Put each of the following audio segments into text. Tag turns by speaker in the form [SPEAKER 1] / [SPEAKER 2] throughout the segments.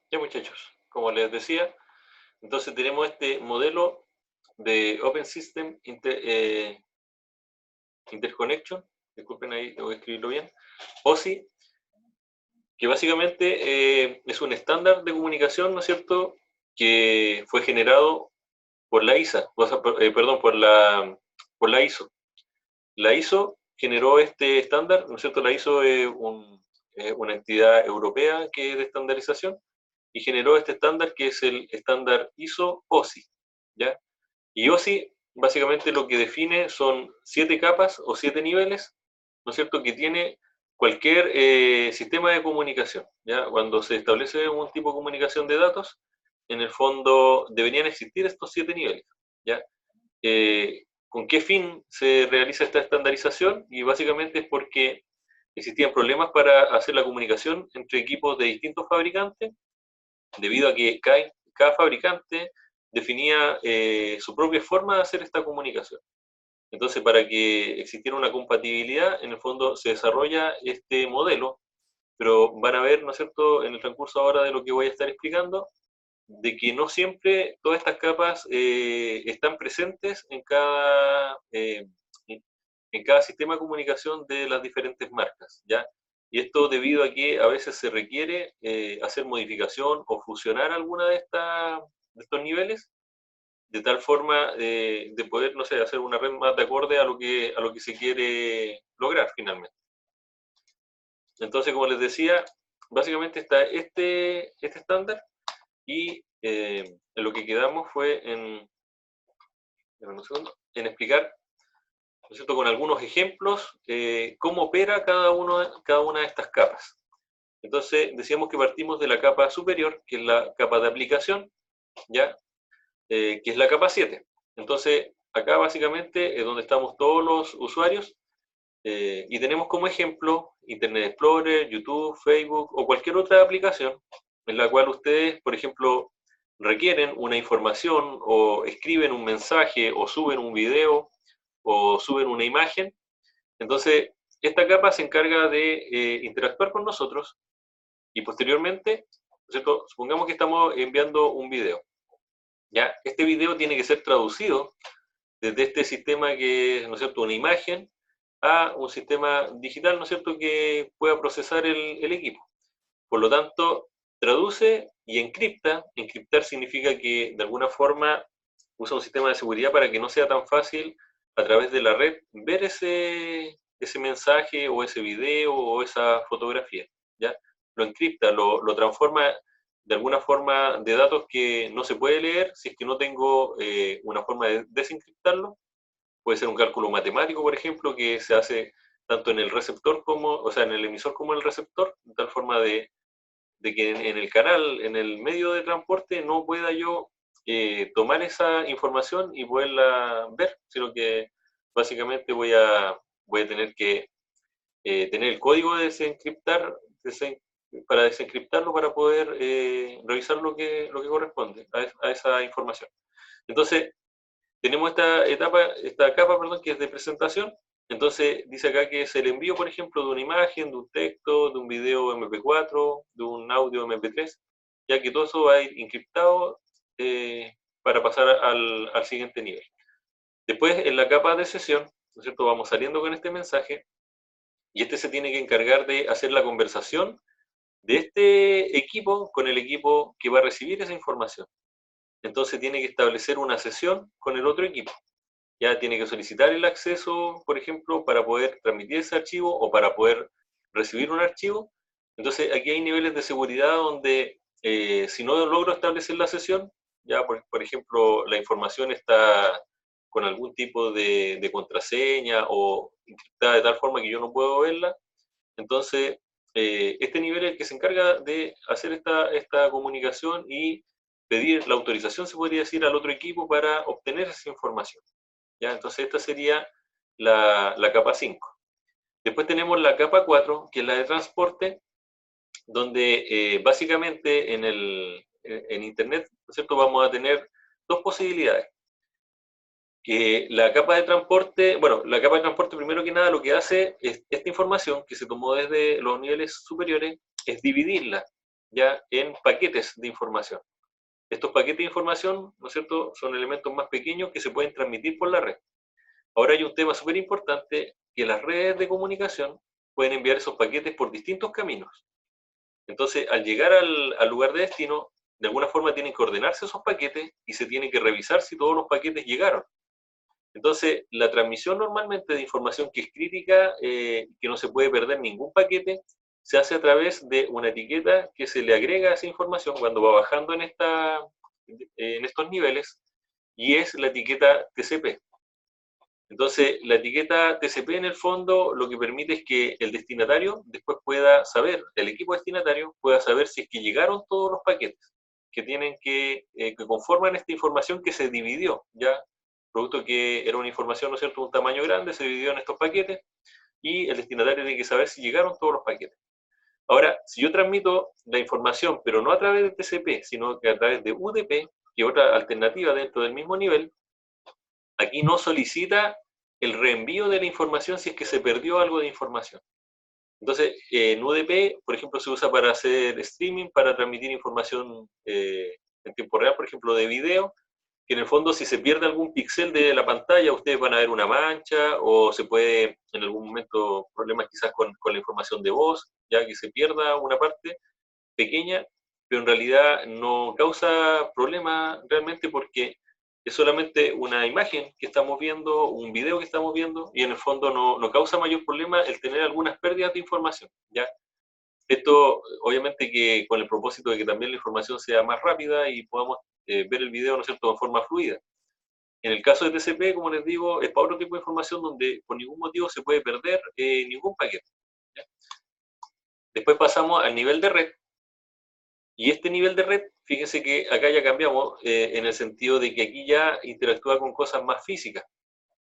[SPEAKER 1] Ya muchachos, como les decía, entonces tenemos este modelo de Open System Interconnection, disculpen ahí, tengo que escribirlo bien, OSI, que básicamente es un estándar de comunicación, ¿no es cierto?, que fue generado por la ISA, perdón, por la ISO. La ISO generó este estándar, ¿no es cierto? La ISO es una entidad europea que es de estandarización y generó este estándar que es el estándar ISO OSI, ¿ya? Y OSI básicamente lo que define son 7 capas o 7 niveles, ¿no es cierto?, que tiene cualquier sistema de comunicación, ¿ya? Cuando se establece un tipo de comunicación de datos, en el fondo deberían existir estos 7 niveles, ¿ya? ¿Con qué fin se realiza esta estandarización? Y básicamente es porque existían problemas para hacer la comunicación entre equipos de distintos fabricantes, debido a que cada fabricante definía su propia forma de hacer esta comunicación. Entonces, para que existiera una compatibilidad, en el fondo se desarrolla este modelo, pero van a ver, ¿no es cierto?, en el transcurso ahora de lo que voy a estar explicando, de que no siempre todas estas capas están presentes en cada sistema de comunicación de las diferentes marcas, ¿ya? Y esto debido a que a veces se requiere hacer modificación o fusionar alguna de estos niveles, de tal forma de poder, no sé, hacer una red más de acorde a lo que se quiere lograr finalmente. Entonces, como les decía, básicamente está este estándar y en lo que quedamos fue en explicar, ¿no es cierto?, con algunos ejemplos cómo opera cada una de estas capas. Entonces, decíamos que partimos de la capa superior, que es la capa de aplicación, ¿ya? Que es la capa 7. Entonces, acá básicamente es donde estamos todos los usuarios y tenemos como ejemplo Internet Explorer, YouTube, Facebook o cualquier otra aplicación en la cual ustedes, por ejemplo, requieren una información o escriben un mensaje o suben un video o suben una imagen. Entonces, esta capa se encarga de interactuar con nosotros y posteriormente, ¿cierto?, supongamos que estamos enviando un video. ¿Ya? Este video tiene que ser traducido desde este sistema que es, ¿no es cierto?, una imagen a un sistema digital, ¿no es cierto?, que pueda procesar el equipo. Por lo tanto, traduce y encripta. Encriptar significa que de alguna forma usa un sistema de seguridad para que no sea tan fácil a través de la red ver ese mensaje o ese video o esa fotografía, ¿ya? Lo encripta, lo transforma de alguna forma de datos que no se puede leer si es que no tengo una forma de desencriptarlo. Puede ser un cálculo matemático, por ejemplo, que se hace tanto en el receptor como, o sea, en el emisor como en el receptor, de tal forma de que en el canal, en el medio de transporte, no pueda yo tomar esa información y poderla ver, sino que básicamente voy a tener que tener el código de para desencriptarlo para poder revisar lo que corresponde a esa información. Entonces, tenemos esta capa, perdón, que es de presentación. Entonces, dice acá que es el envío, por ejemplo, de una imagen, de un texto, de un video MP4, de un audio MP3, ya que todo eso va a ir encriptado para pasar al siguiente nivel. Después, en la capa de sesión, ¿no es cierto?, vamos saliendo con este mensaje y este se tiene que encargar de hacer la conversación de este equipo con el equipo que va a recibir esa información. Entonces tiene que establecer una sesión con el otro equipo. Ya tiene que solicitar el acceso, por ejemplo, para poder transmitir ese archivo o para poder recibir un archivo. Entonces aquí hay niveles de seguridad donde si no logro establecer la sesión, ya por ejemplo la información está con algún tipo de contraseña o encriptada de tal forma que yo no puedo verla, entonces este nivel es el que se encarga de hacer esta comunicación y pedir la autorización, se podría decir, al otro equipo para obtener esa información. ¿Ya? Entonces esta sería la capa 5. Después tenemos la capa 4, que es la de transporte, donde básicamente en Internet, ¿no es cierto?, vamos a tener dos posibilidades. Que la capa de transporte, bueno, la capa de transporte primero que nada lo que hace es esta información que se tomó desde los niveles superiores, es dividirla. ya en paquetes de información. Estos paquetes de información, ¿no es cierto?, son elementos más pequeños que se pueden transmitir por la red. Ahora hay un tema súper importante, que las redes de comunicación pueden enviar esos paquetes por distintos caminos. Entonces, al llegar al lugar de destino, de alguna forma tienen que ordenarse esos paquetes y se tiene que revisar si todos los paquetes llegaron. Entonces, la transmisión normalmente de información que es crítica, que no se puede perder ningún paquete, se hace a través de una etiqueta que se le agrega a esa información cuando va bajando en estos niveles, y es la etiqueta TCP. Entonces, la etiqueta TCP en el fondo lo que permite es que el destinatario después pueda saber, el equipo destinatario pueda saber si es que llegaron todos los paquetes que conforman esta información que se dividió, ya, producto que era una información, ¿no es cierto?, de un tamaño grande, se dividió en estos paquetes, y el destinatario tiene que saber si llegaron todos los paquetes. Ahora, si yo transmito la información, pero no a través de TCP, sino que a través de UDP, que es otra alternativa dentro del mismo nivel, aquí no solicita el reenvío de la información si es que se perdió algo de información. Entonces, en UDP, por ejemplo, se usa para hacer streaming, para transmitir información en tiempo real, por ejemplo, de video, que en el fondo si se pierde algún píxel de la pantalla, ustedes van a ver una mancha, o se puede en algún momento problemas quizás con la información de voz, ya que se pierda una parte pequeña, pero en realidad no causa problema realmente porque es solamente una imagen que estamos viendo, un video que estamos viendo, y en el fondo no causa mayor problema el tener algunas pérdidas de información, ¿ya? Esto, obviamente, que con el propósito de que también la información sea más rápida y podamos ver el video, ¿no es cierto?, de forma fluida. En el caso de TCP, como les digo, es para otro tipo de información donde por ningún motivo se puede perder ningún paquete, ¿ya? Después pasamos al nivel de red, y este nivel de red, fíjense que acá ya cambiamos en el sentido de que aquí ya interactúa con cosas más físicas.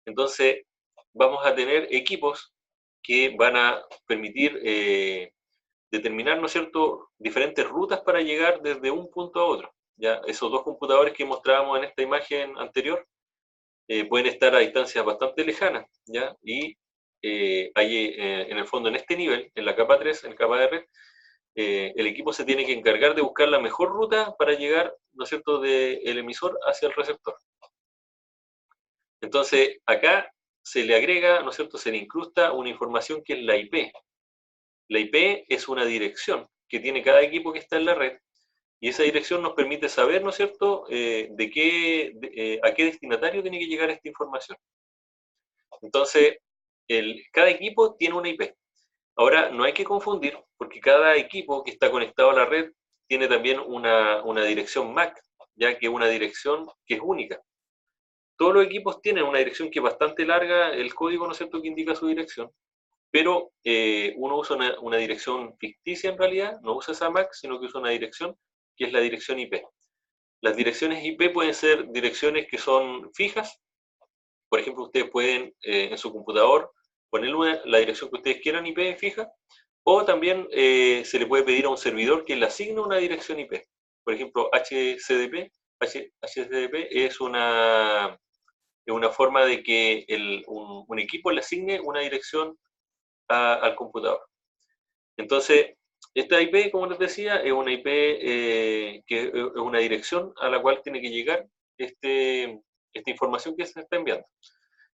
[SPEAKER 1] Entonces, vamos a tener equipos que van a permitir determinar, ¿no es cierto?, diferentes rutas para llegar desde un punto a otro. ¿Ya? Esos dos computadores que mostrábamos en esta imagen anterior pueden estar a distancias bastante lejanas, ¿ya? Y hay, en el fondo, en este nivel, en la capa 3, en la capa de red, el equipo se tiene que encargar de buscar la mejor ruta para llegar, ¿no es cierto?, del emisor hacia el receptor. Entonces, acá se le agrega, ¿no es cierto?, se le incrusta una información que es la IP. La IP es una dirección que tiene cada equipo que está en la red, y esa dirección nos permite saber, ¿no es cierto?, a qué destinatario tiene que llegar esta información. Entonces, cada equipo tiene una IP. Ahora, no hay que confundir, porque cada equipo que está conectado a la red tiene también una dirección MAC, ya que es una dirección que es única. Todos los equipos tienen una dirección que es bastante larga, el código, ¿no es cierto?, que indica su dirección, pero uno usa una dirección ficticia en realidad, no usa esa MAC, sino que usa una dirección que es la dirección IP. Las direcciones IP pueden ser direcciones que son fijas. Por ejemplo, ustedes pueden en su computador ponerle la dirección que ustedes quieran IP fija, o también se le puede pedir a un servidor que le asigne una dirección IP. Por ejemplo, HCDP es una forma de que un equipo le asigne una dirección al computador. Entonces, esta IP, como les decía, es una IP que es una dirección a la cual tiene que llegar esta información que se está enviando.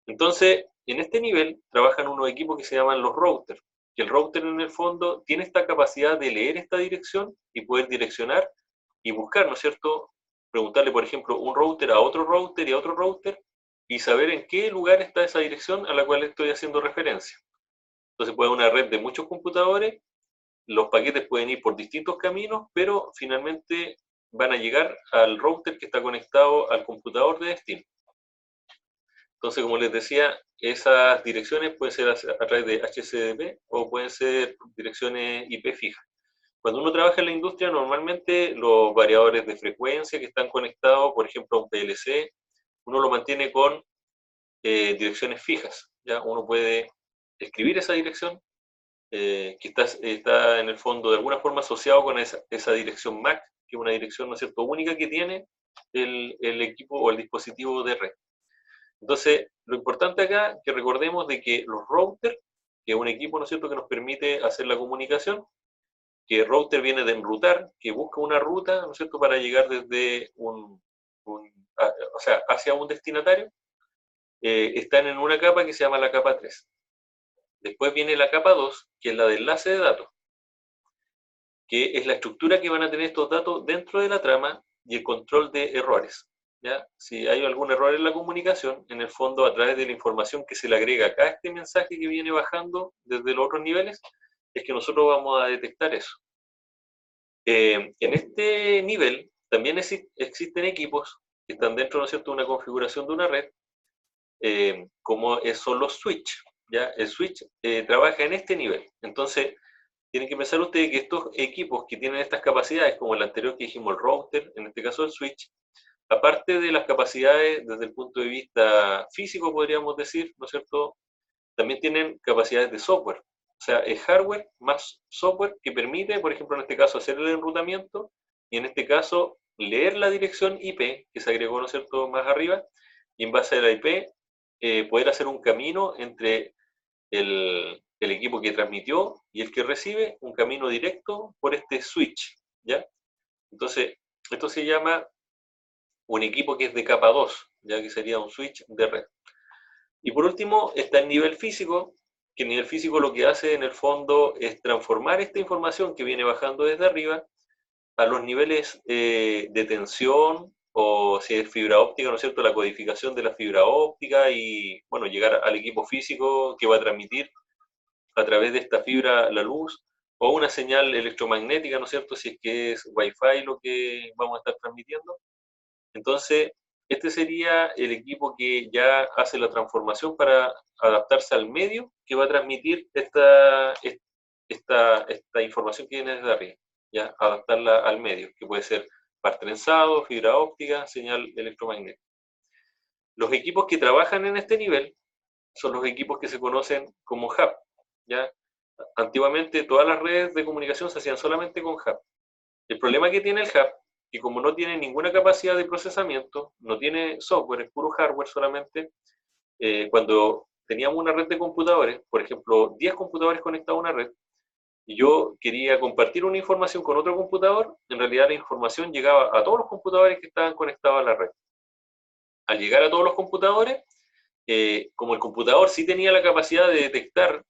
[SPEAKER 1] Entonces, en este nivel trabajan unos equipos que se llaman los routers, que el router en el fondo tiene esta capacidad de leer esta dirección y poder direccionar y buscar, ¿no es cierto?, preguntarle, por ejemplo, un router a otro router y a otro router, y saber en qué lugar está esa dirección a la cual estoy haciendo referencia. Entonces puede haber una red de muchos computadores, los paquetes pueden ir por distintos caminos, pero finalmente van a llegar al router que está conectado al computador de destino. Entonces, como les decía, esas direcciones pueden ser a través de HCDP o pueden ser direcciones IP fijas. Cuando uno trabaja en la industria, normalmente los variadores de frecuencia que están conectados, por ejemplo, a un PLC, uno lo mantiene con direcciones fijas. ¿Ya? Uno puede escribir esa dirección, que está en el fondo de alguna forma asociado con esa dirección MAC, que es una dirección, ¿no es cierto?, única que tiene el equipo o el dispositivo de red. Entonces, lo importante acá, que recordemos de que los routers, que es un equipo, ¿no es cierto?, que nos permite hacer la comunicación, que router viene de enrutar, que busca una ruta, ¿no es cierto?, para llegar desde o sea, hacia un destinatario, están en una capa que se llama la capa 3. Después viene la capa 2, que es la de enlace de datos, que es la estructura que van a tener estos datos dentro de la trama y el control de errores. ¿Ya? Si hay algún error en la comunicación, en el fondo, a través de la información que se le agrega acá a este mensaje que viene bajando desde los otros niveles, es que nosotros vamos a detectar eso. En este nivel también existen equipos que están dentro, ¿no es cierto?, de una configuración de una red, como son los switch. ¿Ya? El switch trabaja en este nivel. Entonces, tienen que pensar ustedes que estos equipos que tienen estas capacidades, como el anterior que dijimos, el router, en este caso el switch, aparte de las capacidades desde el punto de vista físico, podríamos decir, ¿no es cierto?, también tienen capacidades de software. O sea, es hardware más software que permite, por ejemplo, en este caso, hacer el enrutamiento y en este caso, leer la dirección IP que se agregó, ¿no es cierto?, más arriba, y en base a la IP, poder hacer un camino entre el equipo que transmitió y el que recibe, un camino directo por este switch, ¿ya? Entonces, esto se llama un equipo que es de capa 2, ya que sería un switch de red. Y por último, está el nivel físico, que el nivel físico lo que hace en el fondo es transformar esta información que viene bajando desde arriba a los niveles de tensión, o si es fibra óptica, ¿no es cierto?, la codificación de la fibra óptica y, bueno, llegar al equipo físico que va a transmitir a través de esta fibra la luz, o una señal electromagnética, ¿no es cierto?, si es que es Wi-Fi lo que vamos a estar transmitiendo. Entonces, este sería el equipo que ya hace la transformación para adaptarse al medio que va a transmitir esta información que viene desde arriba, ya adaptarla al medio, que puede ser par trenzado, fibra óptica, señal electromagnética. Los equipos que trabajan en este nivel son los equipos que se conocen como hub, ¿ya? Antiguamente todas las redes de comunicación se hacían solamente con hub. El problema que tiene el hub, que como no tiene ninguna capacidad de procesamiento, no tiene software, es puro hardware solamente, cuando teníamos una red de computadores, por ejemplo, 10 computadores conectados a una red, y yo quería compartir una información con otro computador, en realidad la información llegaba a todos los computadores que estaban conectados a la red. Al llegar a todos los computadores, como el computador sí tenía la capacidad de detectar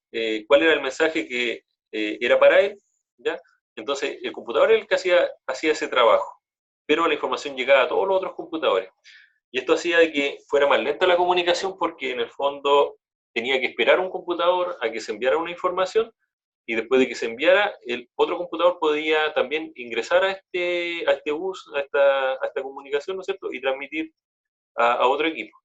[SPEAKER 1] cuál era el mensaje que era para él, ¿ya? Entonces el computador era el que hacía ese trabajo, pero la información llegaba a todos los otros computadores. Y esto hacía de que fuera más lenta la comunicación porque en el fondo tenía que esperar un computador a que se enviara una información y después de que se enviara, el otro computador podía también ingresar a este bus, a esta comunicación, ¿no es cierto?, y transmitir a otro equipo.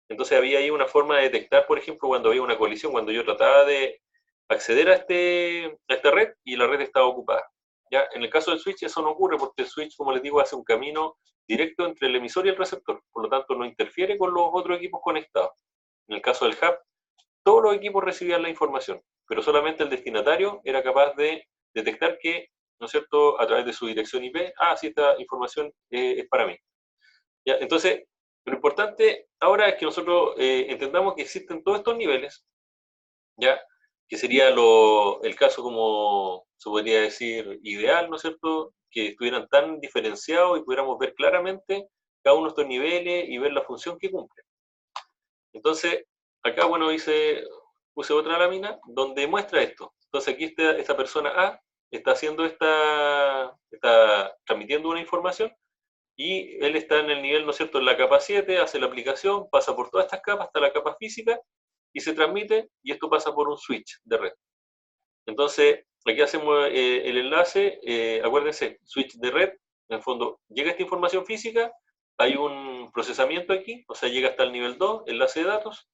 [SPEAKER 1] Entonces había ahí una forma de detectar, por ejemplo, cuando había una colisión, cuando yo trataba de acceder a esta red y la red estaba ocupada. ¿Ya? En el caso del switch eso no ocurre porque el switch, como les digo, hace un camino directo entre el emisor y el receptor, por lo tanto no interfiere con los otros equipos conectados. En el caso del hub, todos los equipos recibían la información, pero solamente el destinatario era capaz de detectar que, ¿no es cierto?, a través de su dirección IP, sí, esta información es para mí. ¿Ya? Entonces, lo importante ahora es que nosotros entendamos que existen todos estos niveles, ¿ya? Que sería el caso, como se podría decir, ideal, ¿no es cierto?, que estuvieran tan diferenciados y pudiéramos ver claramente cada uno de estos niveles y ver la función que cumple. Entonces, acá, bueno, puse otra lámina donde muestra esto. Entonces aquí esta persona A está transmitiendo una información y él está en el nivel, ¿no es cierto?, en la capa 7, hace la aplicación, pasa por todas estas capas hasta la capa física y se transmite, y esto pasa por un switch de red. Entonces, aquí hacemos el enlace, acuérdense, switch de red, en el fondo llega esta información física, hay un procesamiento aquí, o sea, llega hasta el nivel 2, enlace de datos,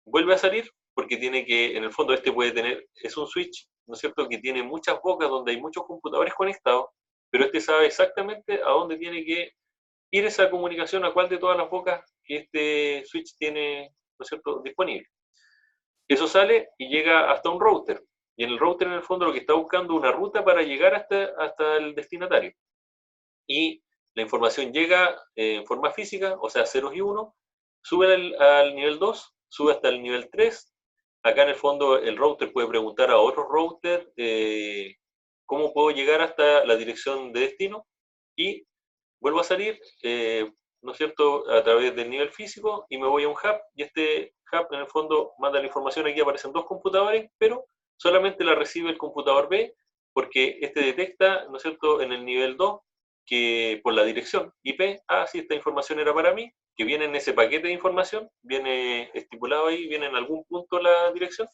[SPEAKER 1] vuelve a salir, porque tiene que, en el fondo es un switch, ¿no es cierto?, que tiene muchas bocas donde hay muchos computadores conectados, pero este sabe exactamente a dónde tiene que ir esa comunicación, a cuál de todas las bocas que este switch tiene, ¿no es cierto?, disponible. Eso sale y llega hasta un router. Y en el router, en el fondo, lo que está buscando es una ruta para llegar hasta el destinatario. Y la información llega en forma física, o sea, ceros y unos, sube al nivel 2, sube hasta el nivel 3. Acá, en el fondo, el router puede preguntar a otro router cómo puedo llegar hasta la dirección de destino y vuelvo a salir, ¿no es cierto?, a través del nivel físico y me voy a un hub y este hub en el fondo manda la información. Aquí aparecen dos computadores, pero solamente la recibe el computador B porque este detecta, ¿no es cierto?, en el nivel 2 que por la dirección IP, sí, esta información era para mí, que viene en ese paquete de información, viene estipulado ahí, viene en algún punto la dirección,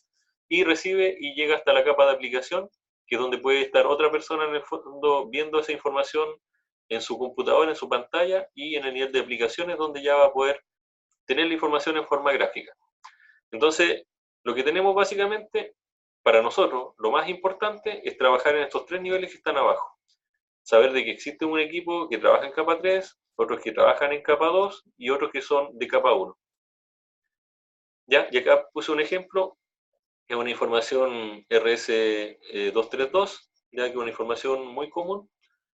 [SPEAKER 1] y recibe y llega hasta la capa de aplicación, que es donde puede estar otra persona en el fondo viendo esa información en su computador, en su pantalla, y en el nivel de aplicaciones, donde ya va a poder tener la información en forma gráfica. Entonces, lo que tenemos básicamente, para nosotros, lo más importante es trabajar en estos tres niveles que están abajo. Saber de que existe un equipo que trabaja en capa 3, otros que trabajan en capa 2 y otros que son de capa 1. ¿Ya? Y acá puse un ejemplo, que es una información RS232, ya que es una información muy común,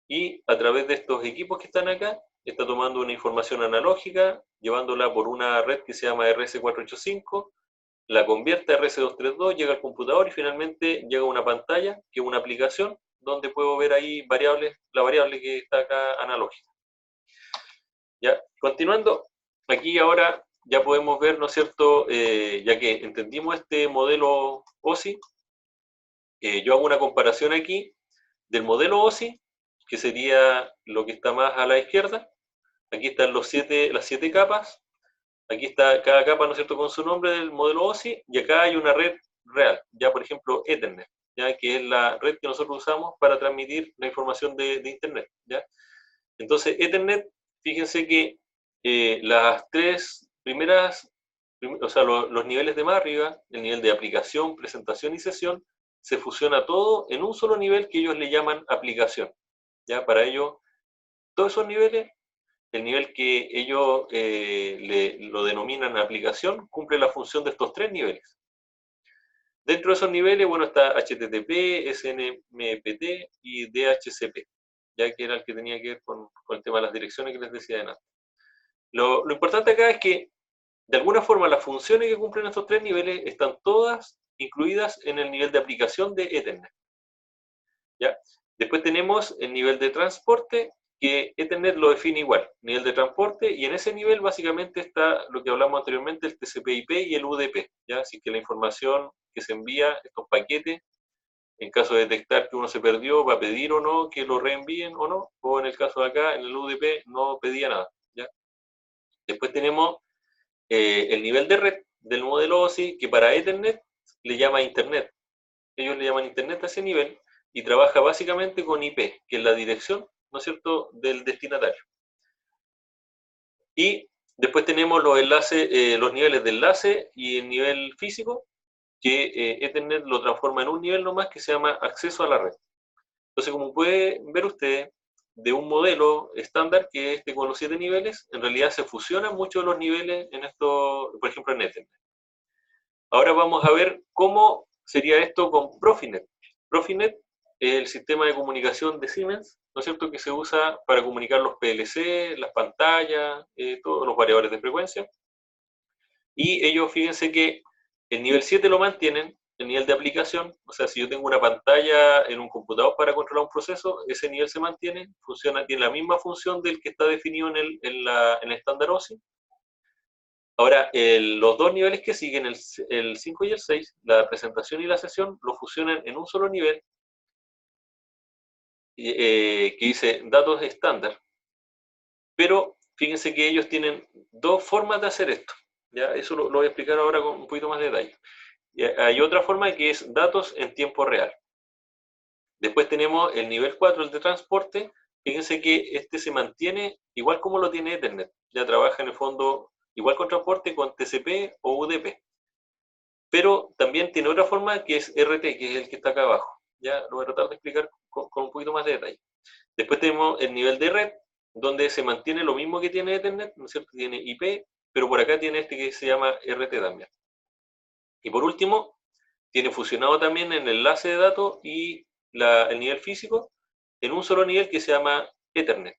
[SPEAKER 1] y a través de estos equipos que están acá, está tomando una información analógica, llevándola por una red que se llama RS485, la convierte a RS232, llega al computador y finalmente llega a una pantalla, que es una aplicación, donde puedo ver ahí variables, la variable que está acá analógica. Ya, continuando, aquí ahora ya podemos ver, ¿no es cierto?, ya que entendimos este modelo OSI, yo hago una comparación aquí del modelo OSI, que sería lo que está más a la izquierda. Aquí están las 7 capas. Aquí está cada capa, ¿no es cierto?, con su nombre del modelo OSI, y acá hay una red real, ya por ejemplo Ethernet, ya que es la red que nosotros usamos para transmitir la información de Internet. ¿Ya? Entonces, Ethernet, fíjense que las tres primeras, o sea, los niveles de más arriba, el nivel de aplicación, presentación y sesión, se fusiona todo en un solo nivel que ellos le llaman aplicación. ¿Ya? Para ello, todos esos niveles, el nivel que ellos lo denominan aplicación, cumple la función de estos tres niveles. Dentro de esos niveles, bueno, está HTTP, SNMPT y DHCP, ya que era el que tenía que ver con el tema de las direcciones que les decía de nada. Lo importante acá es que, de alguna forma, las funciones que cumplen estos tres niveles están todas incluidas en el nivel de aplicación de Ethernet. ¿Ya? Después tenemos el nivel de transporte, que Ethernet lo define igual, nivel de transporte, y en ese nivel básicamente está lo que hablamos anteriormente, el TCP/IP y el UDP, ¿ya? Así que la información que se envía, estos paquetes, en caso de detectar que uno se perdió, va a pedir o no que lo reenvíen o no, o en el caso de acá, en el UDP, no pedía nada, ¿ya? Después tenemos el nivel de red del modelo OSI, que para Ethernet le llama Internet. Ellos le llaman Internet a ese nivel, y trabaja básicamente con IP, que es la dirección, ¿no es cierto?, del destinatario. Y después tenemos los enlaces, los niveles de enlace y el nivel físico, que Ethernet lo transforma en un nivel nomás que se llama acceso a la red. Entonces, como pueden ver ustedes, de un modelo estándar que es con los 7 niveles, en realidad se fusionan muchos de los niveles en esto, por ejemplo, en Ethernet. Ahora vamos a ver cómo sería esto con Profinet. Profinet es el sistema de comunicación de Siemens, ¿no es cierto?, que se usa para comunicar los PLC, las pantallas, todos los variadores de frecuencia. Y ellos, fíjense que el nivel 7 lo mantienen, el nivel de aplicación, o sea, si yo tengo una pantalla en un computador para controlar un proceso, ese nivel se mantiene, funciona, tiene la misma función del que está definido en el estándar OSI. Ahora, los dos niveles que siguen, el 5 y el 6, la presentación y la sesión, lo fusionan en un solo nivel, que dice datos estándar. Pero fíjense que ellos tienen dos formas de hacer esto. ¿Ya? Eso lo voy a explicar ahora con un poquito más de detalle. Hay otra forma que es datos en tiempo real. Después tenemos el nivel 4, el de transporte. Fíjense que este se mantiene igual como lo tiene Ethernet. Ya trabaja en el fondo igual con transporte, con TCP o UDP. Pero también tiene otra forma que es RT, que es el que está acá abajo. Ya lo voy a tratar de explicar con un poquito más de detalle. Después tenemos el nivel de red, donde se mantiene lo mismo que tiene Ethernet, ¿no es cierto? Tiene IP, pero por acá tiene este que se llama RT también. Y por último, tiene fusionado también el enlace de datos y el nivel físico en un solo nivel que se llama Ethernet.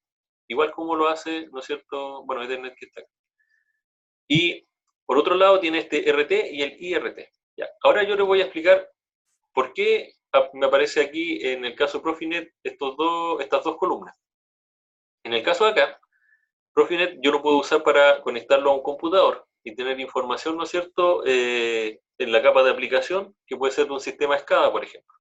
[SPEAKER 1] Igual como lo hace, ¿no es cierto? Bueno, Ethernet que está acá. Y por otro lado tiene este RT y el IRT. ¿Ya? Ahora yo les voy a explicar por qué me aparece aquí, en el caso de Profinet, estas dos columnas. En el caso de acá, Profinet yo lo puedo usar para conectarlo a un computador y tener información, ¿no es cierto?, en la capa de aplicación, que puede ser de un sistema SCADA, por ejemplo.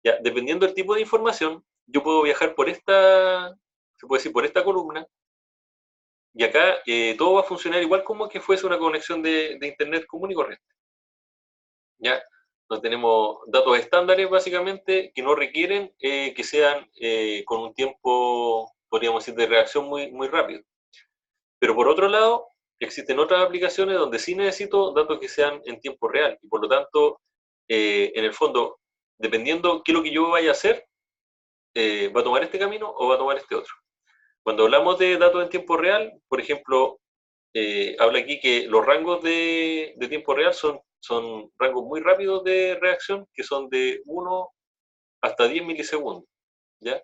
[SPEAKER 1] Ya, dependiendo del tipo de información, yo puedo viajar por esta, se puede decir, por esta columna, y acá todo va a funcionar igual como que fuese una conexión de Internet común y corriente. Ya, no tenemos datos estándares, básicamente, que no requieren que sean con un tiempo, podríamos decir, de reacción muy rápido. Pero por otro lado, existen otras aplicaciones donde sí necesito datos que sean en tiempo real, y por lo tanto, en el fondo, dependiendo qué es lo que yo vaya a hacer, va a tomar este camino o va a tomar este otro. Cuando hablamos de datos en tiempo real, por ejemplo, habla aquí que los rangos de tiempo real son rangos muy rápidos de reacción, que son de 1 hasta 10 milisegundos. ¿Ya?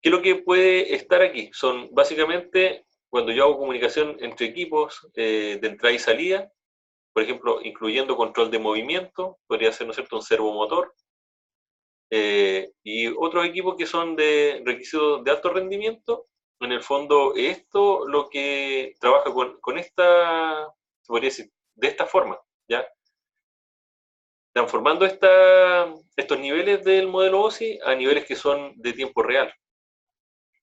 [SPEAKER 1] ¿Qué es lo que puede estar aquí? Son básicamente cuando yo hago comunicación entre equipos de entrada y salida, por ejemplo, incluyendo control de movimiento, podría ser, ¿no es cierto?, un servomotor, y otros equipos que son de requisitos de alto rendimiento. En el fondo, esto lo que trabaja con esta, se podría decir, de esta forma, ¿ya? Transformando estos niveles del modelo OSI a niveles que son de tiempo real,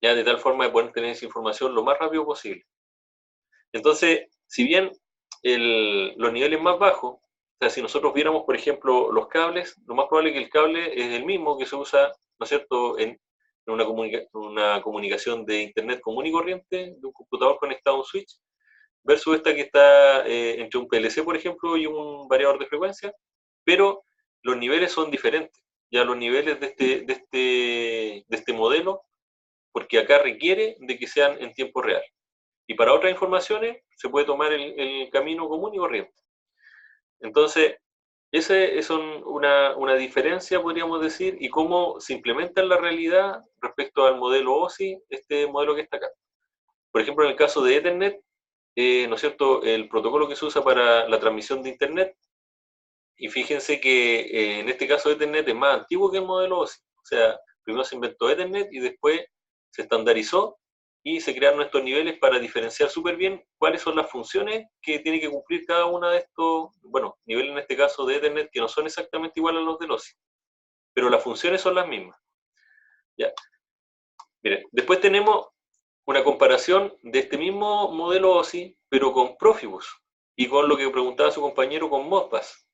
[SPEAKER 1] ¿ya? De tal forma de poder tener esa información lo más rápido posible. Entonces, si bien los niveles más bajos, o sea, si nosotros viéramos, por ejemplo, los cables, lo más probable es que el cable es el mismo que se usa, ¿no es cierto?, en una comunicación de Internet común y corriente, de un computador conectado a un switch, versus esta que está entre un PLC, por ejemplo, y un variador de frecuencia, pero los niveles son diferentes. Ya los niveles de este modelo, porque acá requiere de que sean en tiempo real. Y para otras informaciones se puede tomar el camino común y corriente. Entonces, esa es una diferencia, podríamos decir, y cómo se implementa en la realidad respecto al modelo OSI, este modelo que está acá. Por ejemplo, en el caso de Ethernet, ¿no es cierto?, el protocolo que se usa para la transmisión de Internet, y fíjense que en este caso Ethernet es más antiguo que el modelo OSI. O sea, primero se inventó Ethernet y después se estandarizó y se crearon estos niveles para diferenciar súper bien cuáles son las funciones que tiene que cumplir cada una de estos, bueno, niveles en este caso de Ethernet que no son exactamente iguales a los del OSI, pero las funciones son las mismas. ¿Ya? Miren, después tenemos una comparación de este mismo modelo OSI, pero con Profibus y con lo que preguntaba su compañero con Modbus.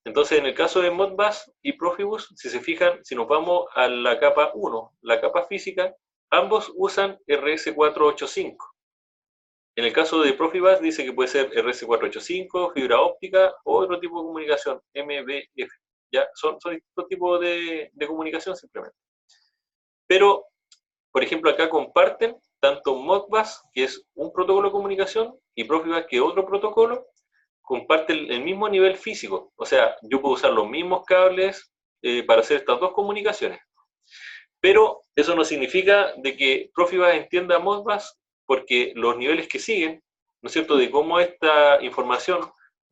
[SPEAKER 1] Entonces, en el caso de Modbus y Profibus, si se fijan, si nos vamos a la capa 1, la capa física, ambos usan RS485. En el caso de Profibus dice que puede ser RS485, fibra óptica o otro tipo de comunicación, MBF. ¿Ya? Son distintos tipos de comunicación simplemente. Pero, por ejemplo, acá comparten tanto Modbus, que es un protocolo de comunicación, y Profibus, que es otro protocolo, comparten el mismo nivel físico. O sea, yo puedo usar los mismos cables para hacer estas dos comunicaciones. Pero eso no significa de que Profibus entienda Modbus, porque los niveles que siguen, ¿no es cierto?, de cómo esta información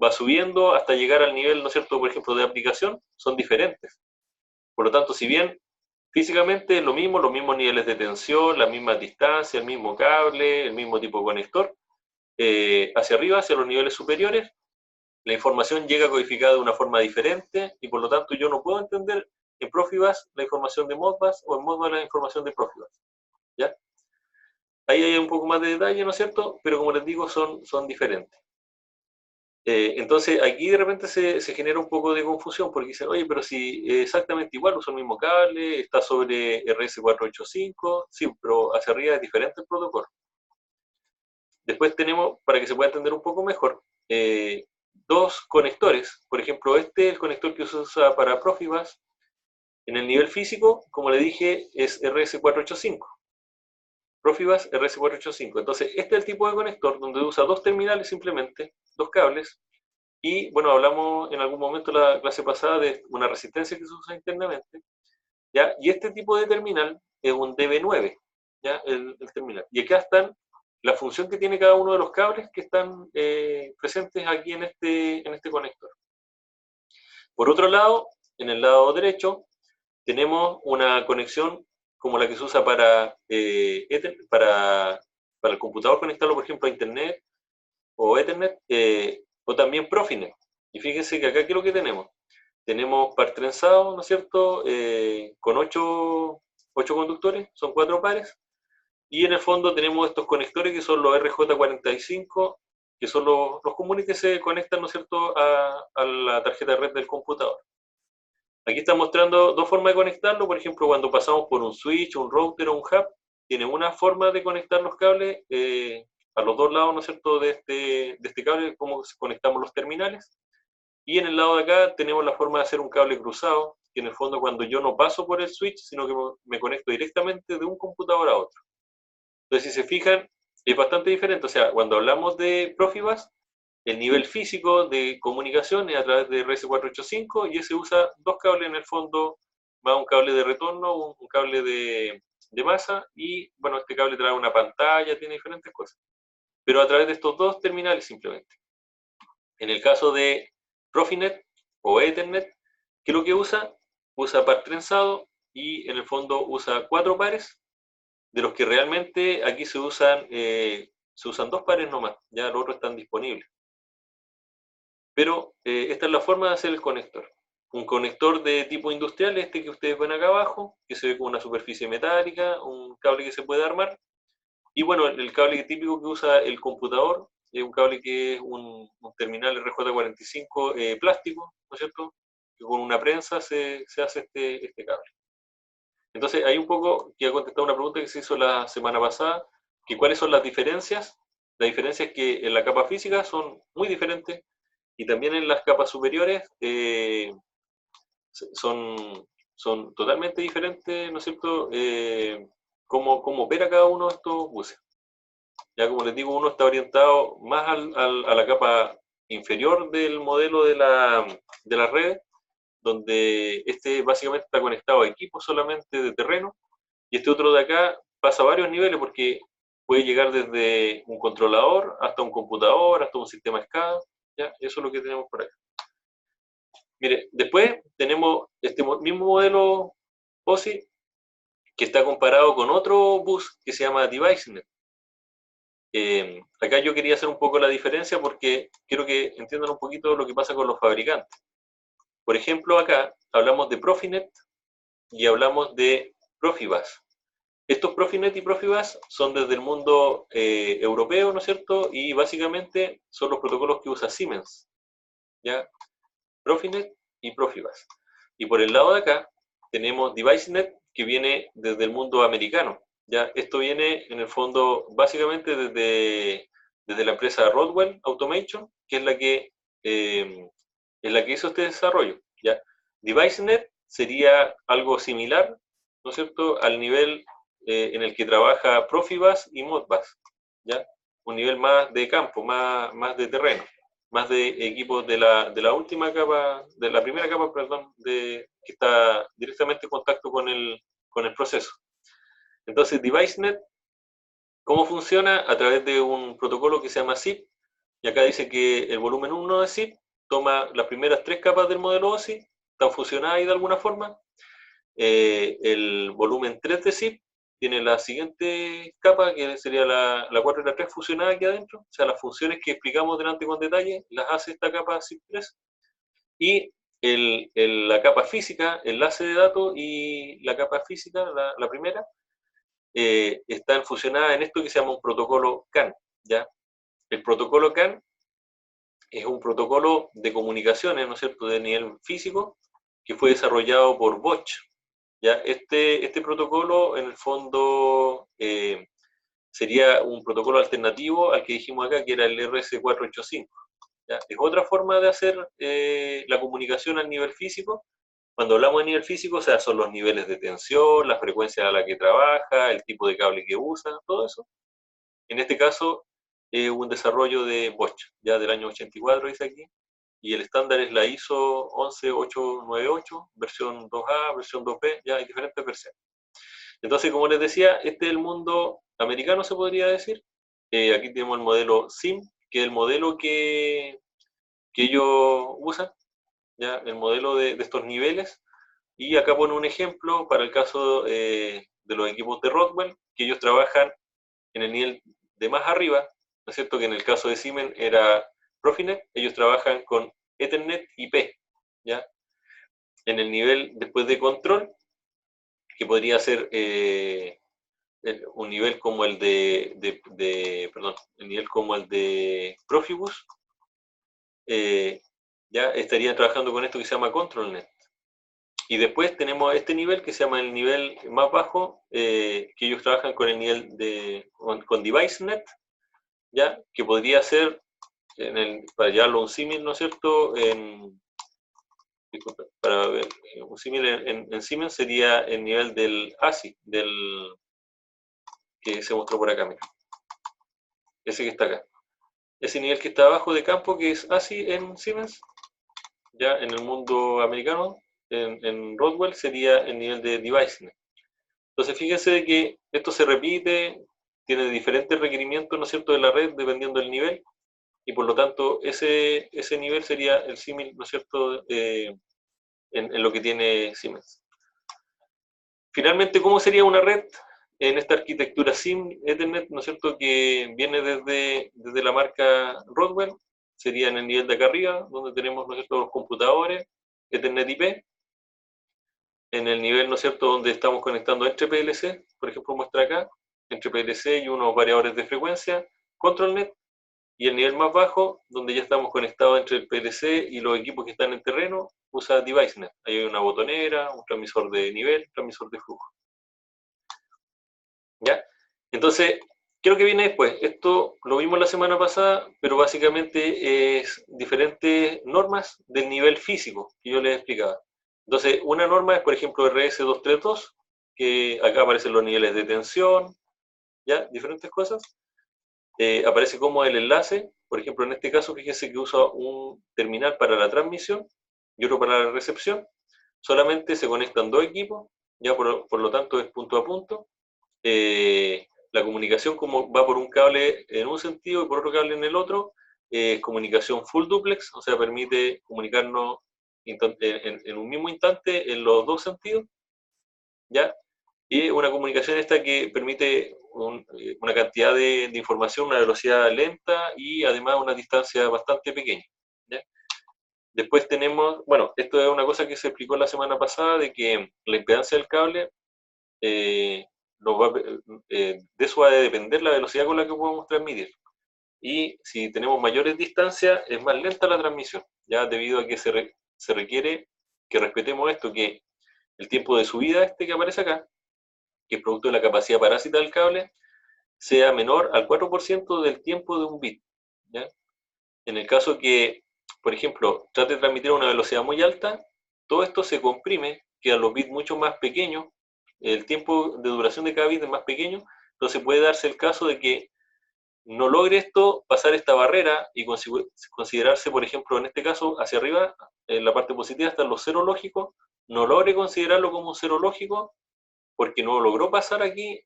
[SPEAKER 1] va subiendo hasta llegar al nivel, ¿no es cierto?, por ejemplo, de aplicación, son diferentes. Por lo tanto, si bien físicamente es lo mismo, los mismos niveles de tensión, las mismas distancias, el mismo cable, el mismo tipo de conector, hacia arriba, hacia los niveles superiores, la información llega codificada de una forma diferente y por lo tanto yo no puedo entender en Profibus la información de Modbus o en Modbus la información de Profibus. ¿Ya? Ahí hay un poco más de detalle, ¿no es cierto? Pero como les digo, son diferentes. Entonces aquí de repente se genera un poco de confusión porque dicen, oye, pero si exactamente igual, usa el mismo cable, está sobre RS485, sí, pero hacia arriba es diferente el protocolo. Después tenemos, para que se pueda entender un poco mejor, dos conectores. Por ejemplo, este es el conector que se usa para Profibus. En el nivel físico, como le dije, es RS485. Profibus RS485. Entonces, este es el tipo de conector donde usa dos terminales simplemente, dos cables. Y bueno, hablamos en algún momento en la clase pasada de una resistencia que se usa internamente. ¿Ya? Y este tipo de terminal es un DB9, ¿ya? El terminal. Y acá están la función que tiene cada uno de los cables que están presentes aquí en este conector. Por otro lado, en el lado derecho, tenemos una conexión como la que se usa para el computador, conectarlo, por ejemplo, a Internet o Ethernet, o también Profinet. Y fíjense que acá, ¿qué es lo que tenemos? Tenemos par trenzado, ¿no es cierto?, con 8 conductores, son 4 pares, y en el fondo tenemos estos conectores que son los RJ45, que son los comunes que se conectan, ¿no es cierto?, a la tarjeta de red del computador. Aquí está mostrando dos formas de conectarlo. Por ejemplo, cuando pasamos por un switch, un router o un hub, tiene una forma de conectar los cables a los dos lados, ¿no es cierto?, de este cable, como conectamos los terminales. Y en el lado de acá tenemos la forma de hacer un cable cruzado, que en el fondo cuando yo no paso por el switch, sino que me conecto directamente de un computador a otro. Entonces, si se fijan, es bastante diferente. O sea, cuando hablamos de Profibus, el nivel físico de comunicación es a través de RS485 y ese usa dos cables en el fondo, más un cable de retorno, un cable de masa y, bueno, este cable trae una pantalla, tiene diferentes cosas. Pero a través de estos dos terminales simplemente. En el caso de Profinet o Ethernet, ¿qué es lo que usa? Usa par trenzado y en el fondo usa 4 pares, de los que realmente aquí se usan 2 pares nomás, ya los otros están disponibles. Pero esta es la forma de hacer el conector. Un conector de tipo industrial, este que ustedes ven acá abajo, que se ve con una superficie metálica, un cable que se puede armar. Y bueno, el cable típico que usa el computador, es un cable que es un terminal RJ45 plástico, ¿no es cierto? Que con una prensa se hace este cable. Entonces, hay un poco que ha contestado una pregunta que se hizo la semana pasada, que cuáles son las diferencias. La diferencia es que en la capa física son muy diferentes y también en las capas superiores son totalmente diferentes, ¿no es cierto?, cómo opera cada uno de estos buses. Ya como les digo, uno está orientado más a la capa inferior del modelo de la red, donde este básicamente está conectado a equipos solamente de terreno, y este otro de acá pasa a varios niveles porque puede llegar desde un controlador hasta un computador, hasta un sistema SCADA, ¿ya? Eso es lo que tenemos por acá. Mire, después tenemos este mismo modelo OSI que está comparado con otro bus que se llama DeviceNet. Acá yo quería hacer un poco la diferencia porque quiero que entiendan un poquito lo que pasa con los fabricantes. Por ejemplo, acá hablamos de Profinet y hablamos de Profibus. Estos Profinet y Profibus son desde el mundo europeo, ¿no es cierto? Y básicamente son los protocolos que usa Siemens, ¿ya? Profinet y Profibus. Y por el lado de acá tenemos DeviceNet, que viene desde el mundo americano. ¿Ya? Esto viene en el fondo básicamente desde la empresa Rodwell Automation, que es la que hizo este desarrollo. ¿Ya? DeviceNet sería algo similar, ¿no es cierto?, al nivel en el que trabaja Profibus y Modbus, ¿ya? Un nivel más de campo, más de terreno, más de equipos de la última capa, de la primera capa, perdón, que está directamente en contacto con el proceso. Entonces, DeviceNet, ¿cómo funciona? A través de un protocolo que se llama ZIP, y acá dice que el volumen 1 de ZIP toma las primeras 3 capas del modelo OSI, están fusionadas ahí de alguna forma. El volumen 3 de ZIP tiene la siguiente capa, que sería la 4 y la 3 fusionadas aquí adentro, o sea, las funciones que explicamos delante con detalle, las hace esta capa ZIP 3, y la capa física, enlace de datos, y la capa física, la primera, están fusionadas en esto que se llama un protocolo CAN, ¿ya? El protocolo CAN es un protocolo de comunicaciones, ¿no es cierto?, de nivel físico, que fue desarrollado por Bosch, ¿ya? Este protocolo, en el fondo, sería un protocolo alternativo al que dijimos acá, que era el RS485, ¿ya? Es otra forma de hacer la comunicación al nivel físico. Cuando hablamos de nivel físico, o sea, son los niveles de tensión, la frecuencia a la que trabaja, el tipo de cable que usa, todo eso. En este caso, es un desarrollo de Bosch, ya del año 84, dice aquí, y el estándar es la ISO 11898, versión 2A, versión 2B, ya hay diferentes versiones. Entonces, como les decía, este es el mundo americano, se podría decir. Aquí tenemos el modelo SIM, que es el modelo que ellos usan. ya el modelo de estos niveles, y acá pone un ejemplo para el caso de los equipos de Rockwell, que ellos trabajan en el nivel de más arriba, ¿no es cierto? Que en el caso de Siemens era Profinet, ellos trabajan con Ethernet IP, ¿ya? En el nivel después de control, que podría ser un nivel como el perdón, el nivel como el de Profibus, ya estarían trabajando con esto que se llama ControlNet. Y después tenemos este nivel que se llama el nivel más bajo, que ellos trabajan con el nivel con DeviceNet, ya, que podría ser, para llevarlo a un símil, ¿no es cierto? Disculpa, para ver, un símil en Siemens sería el nivel del ASI, que se mostró por acá, mira. Ese que está acá. Ese nivel que está abajo de campo, que es ASI en Siemens, ya en el mundo americano, en Rockwell, sería el nivel de DeviceNet. Entonces, fíjense de que esto se repite, tiene diferentes requerimientos, ¿no es cierto?, de la red, dependiendo del nivel, y por lo tanto, ese nivel sería el símil, ¿no es cierto?, en lo que tiene Siemens. Finalmente, ¿cómo sería una red en esta arquitectura SIM Ethernet, ¿no es cierto?, que viene desde la marca Rockwell? Sería en el nivel de acá arriba, donde tenemos, ¿no es cierto?, los computadores, Ethernet IP. En el nivel, ¿no es cierto?, donde estamos conectando entre PLC, por ejemplo, muestra acá, entre PLC y unos variadores de frecuencia, ControlNet. Y el nivel más bajo, donde ya estamos conectados entre el PLC y los equipos que están en terreno, usa DeviceNet. Ahí hay una botonera, un transmisor de nivel, un transmisor de flujo. ¿Ya? Entonces, ¿qué es lo que viene después? Esto lo vimos la semana pasada, pero básicamente es diferentes normas del nivel físico que yo les explicaba. Entonces, una norma es, por ejemplo, RS232, que acá aparecen los niveles de tensión, ¿ya? Diferentes cosas. Aparece como el enlace, por ejemplo, en este caso, fíjense que usa un terminal para la transmisión y otro para la recepción. Solamente se conectan dos equipos, ya por lo tanto es punto a punto. La comunicación como va por un cable en un sentido y por otro cable en el otro, comunicación full duplex, o sea, permite comunicarnos en un mismo instante en los dos sentidos, ¿ya? Y una comunicación esta que permite una cantidad de información, una velocidad lenta y además una distancia bastante pequeña, ¿ya? Después tenemos, bueno, esto es una cosa que se explicó la semana pasada, de que la impedancia del cable, de eso va a depender la velocidad con la que podemos transmitir. Y si tenemos mayores distancias, es más lenta la transmisión, ya debido a que se requiere que respetemos esto, que el tiempo de subida este que aparece acá, que es producto de la capacidad parásita del cable, sea menor al 4% del tiempo de un bit, ¿ya? En el caso que, por ejemplo, trate de transmitir a una velocidad muy alta, todo esto se comprime, quedan los bits mucho más pequeños, el tiempo de duración de cada bit es más pequeño, entonces puede darse el caso de que no logre esto pasar esta barrera y considerarse, por ejemplo, en este caso, hacia arriba, en la parte positiva están los ceros lógicos, no logre considerarlo como un cero lógico porque no logró pasar aquí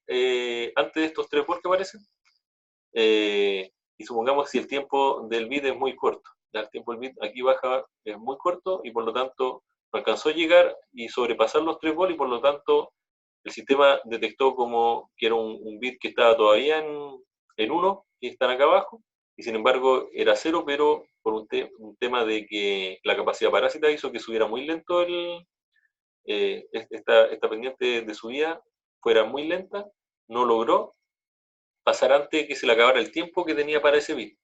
[SPEAKER 1] antes de estos 3 volts que aparecen. Y supongamos si el tiempo del bit es muy corto. ¿Ya? El tiempo del bit aquí baja, es muy corto y por lo tanto no alcanzó a llegar y sobrepasar los 3 volts y por lo tanto el sistema detectó como que era un bit que estaba todavía en 1, que están acá abajo, y sin embargo era 0, pero por un tema de que la capacidad parásita hizo que subiera muy lento esta pendiente de subida fuera muy lenta, no logró pasar antes de que se le acabara el tiempo que tenía para ese bit.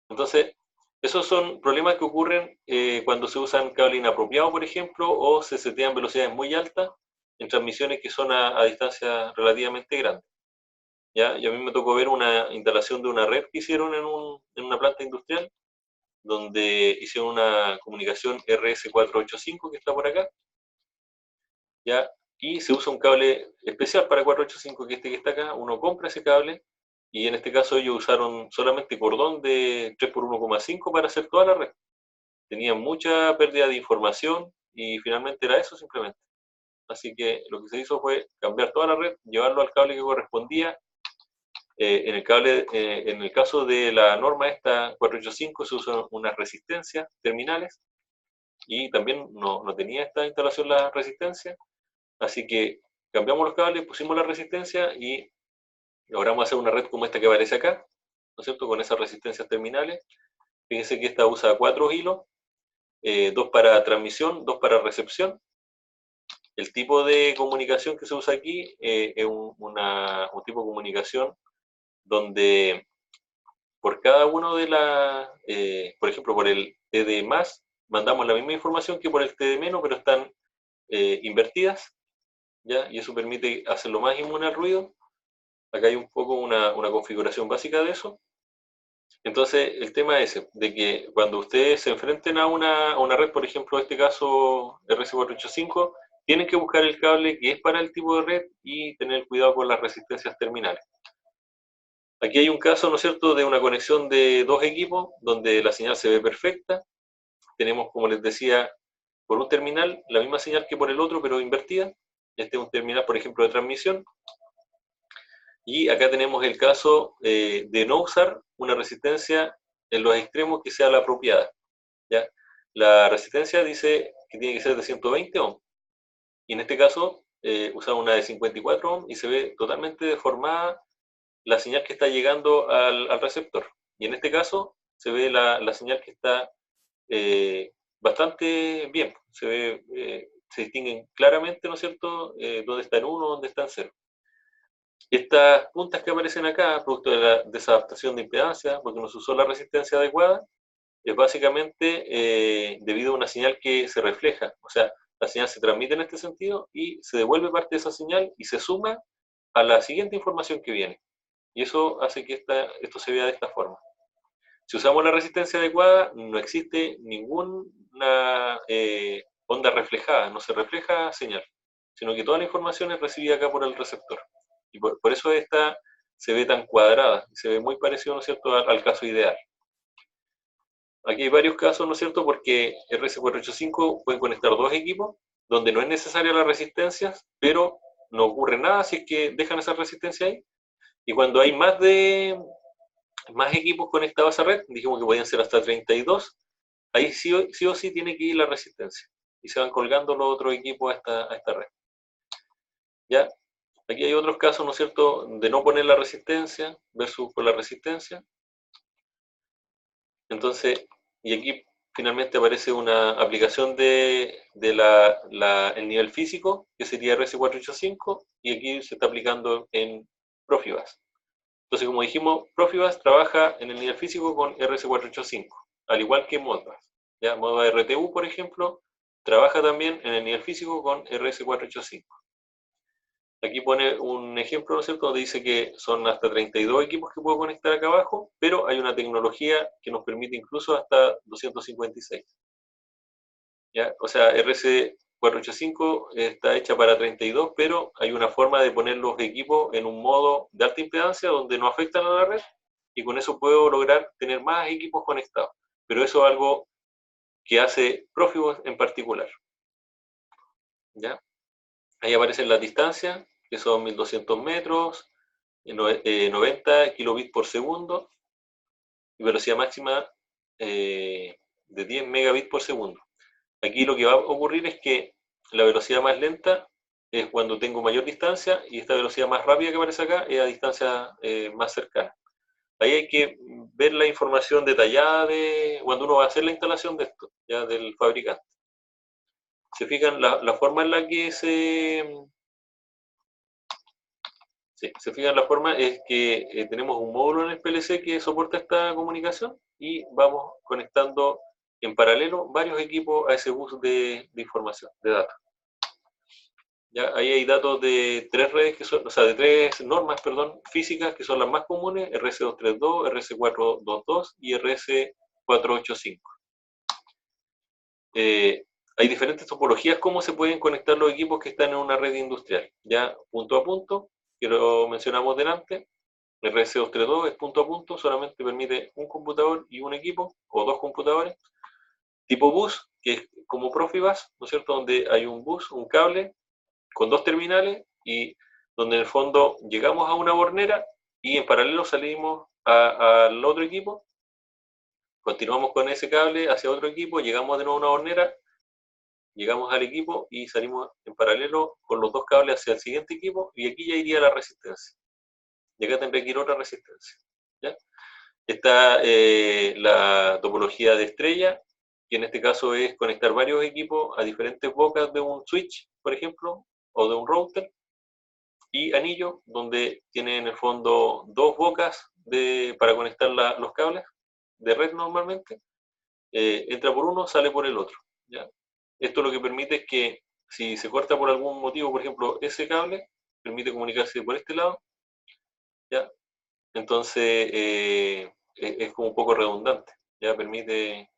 [SPEAKER 1] Entonces, esos son problemas que ocurren cuando se usan cable inapropiado, por ejemplo, o se setean velocidades muy altas en transmisiones que son a distancias relativamente grandes. ¿Ya? Y a mí me tocó ver una instalación de una red que hicieron en una planta industrial, donde hicieron una comunicación RS485 que está por acá, ¿ya? Y se usa un cable especial para 485, que este que está acá, uno compra ese cable, y en este caso ellos usaron solamente cordón de 3x1,5 para hacer toda la red. Tenían mucha pérdida de información y finalmente era eso simplemente. Así que lo que se hizo fue cambiar toda la red, llevarlo al cable que correspondía. En el caso de la norma esta 485 se usan unas resistencias terminales, y también no tenía esta instalación la resistencia, así que cambiamos los cables, pusimos la resistencia y logramos hacer una red como esta que aparece acá, ¿no es cierto?, con esas resistencias terminales. Fíjense que esta usa 4 hilos, 2 para transmisión, 2 para recepción. El tipo de comunicación que se usa aquí es un tipo de comunicación donde por cada uno de las, por ejemplo, por el TD+, mandamos la misma información que por el TD-, pero están invertidas, ¿ya? Y eso permite hacerlo más inmune al ruido. Acá hay un poco una configuración básica de eso. Entonces, el tema es ese, de que cuando ustedes se enfrenten a una red, por ejemplo, en este caso RS485, tienen que buscar el cable que es para el tipo de red y tener cuidado con las resistencias terminales. Aquí hay un caso, ¿no es cierto?, de una conexión de 2 equipos, donde la señal se ve perfecta. Tenemos, como les decía, por un terminal la misma señal que por el otro, pero invertida. Este es un terminal, por ejemplo, de transmisión. Y acá tenemos el caso de no usar una resistencia en los extremos que sea la apropiada, ¿ya? La resistencia dice que tiene que ser de 120 ohms. Y en este caso usamos una de 54 ohms y se ve totalmente deformada la señal que está llegando al receptor. Y en este caso se ve la señal que está bastante bien. Se ve, se distinguen claramente, ¿no es cierto?, dónde está en 1, dónde está en 0. Estas puntas que aparecen acá, producto de la desadaptación de impedancia, porque no se usó la resistencia adecuada, es básicamente debido a una señal que se refleja. O sea, la señal se transmite en este sentido y se devuelve parte de esa señal y se suma a la siguiente información que viene. Y eso hace que esto se vea de esta forma. Si usamos la resistencia adecuada, no existe ninguna onda reflejada, no se refleja señal, sino que toda la información es recibida acá por el receptor. Y por eso esta se ve tan cuadrada, se ve muy parecido, ¿no es cierto?, al caso ideal. Aquí hay varios casos, ¿no es cierto?, porque RS485 pueden conectar 2 equipos, donde no es necesaria la resistencia, pero no ocurre nada si es que dejan esa resistencia ahí. Y cuando hay más equipos conectados a esa red, dijimos que podían ser hasta 32, ahí sí o sí tiene que ir la resistencia. Y se van colgando los otros equipos a esta red. ¿Ya? Aquí hay otros casos, ¿no es cierto?, de no poner la resistencia versus con la resistencia. Entonces, y aquí finalmente aparece una aplicación de el nivel físico, que sería RS485, y aquí se está aplicando en Profibus. Entonces, como dijimos, Profibus trabaja en el nivel físico con RS485, al igual que Modbus. ¿Ya? Modbus RTU, por ejemplo, trabaja también en el nivel físico con RS485. Aquí pone un ejemplo, ¿no es cierto?, donde dice que son hasta 32 equipos que puedo conectar acá abajo, pero hay una tecnología que nos permite incluso hasta 256. ¿Ya? O sea, RS485 está hecha para 32, pero hay una forma de poner los equipos en un modo de alta impedancia donde no afectan a la red, y con eso puedo lograr tener más equipos conectados. Pero eso es algo que hace Profibus en particular. ¿Ya? Ahí aparecen las distancias, que son 1200 metros, 90 kilobits por segundo, y velocidad máxima de 10 megabits por segundo. Aquí lo que va a ocurrir es que la velocidad más lenta es cuando tengo mayor distancia, y esta velocidad más rápida que aparece acá es a distancia más cercana. Ahí hay que ver la información detallada de cuando uno va a hacer la instalación de esto, ya del fabricante. ¿Se fijan la forma en la que se fijan la forma es que tenemos un módulo en el PLC que soporta esta comunicación y vamos conectando en paralelo varios equipos a ese bus de información, de datos. Ya, ahí hay datos de 3 redes que son, o sea, de 3 normas, perdón, físicas que son las más comunes: RS232, RS422 y RS485. Hay diferentes topologías cómo se pueden conectar los equipos que están en una red industrial. Ya punto a punto, que lo mencionamos delante, RS232 es punto a punto, solamente permite un computador y un equipo, o 2 computadores. Tipo bus, que es como Profibus, ¿no es cierto?, donde hay un bus, un cable, con 2 terminales, y donde en el fondo llegamos a una bornera y en paralelo salimos al otro equipo, continuamos con ese cable hacia otro equipo, llegamos de nuevo a una bornera, llegamos al equipo y salimos en paralelo con los dos cables hacia el siguiente equipo, y aquí ya iría la resistencia. Y acá tendría que ir otra resistencia. ¿Ya? Está la topología de estrella, que en este caso es conectar varios equipos a diferentes bocas de un switch, por ejemplo, o de un router, y anillo, donde tiene en el fondo dos bocas para conectar los cables de red normalmente. Entra por uno, sale por el otro. ¿Ya? Esto lo que permite es que si se corta por algún motivo, por ejemplo, ese cable, permite comunicarse por este lado, ¿ya? Entonces es como un poco redundante, ya permite,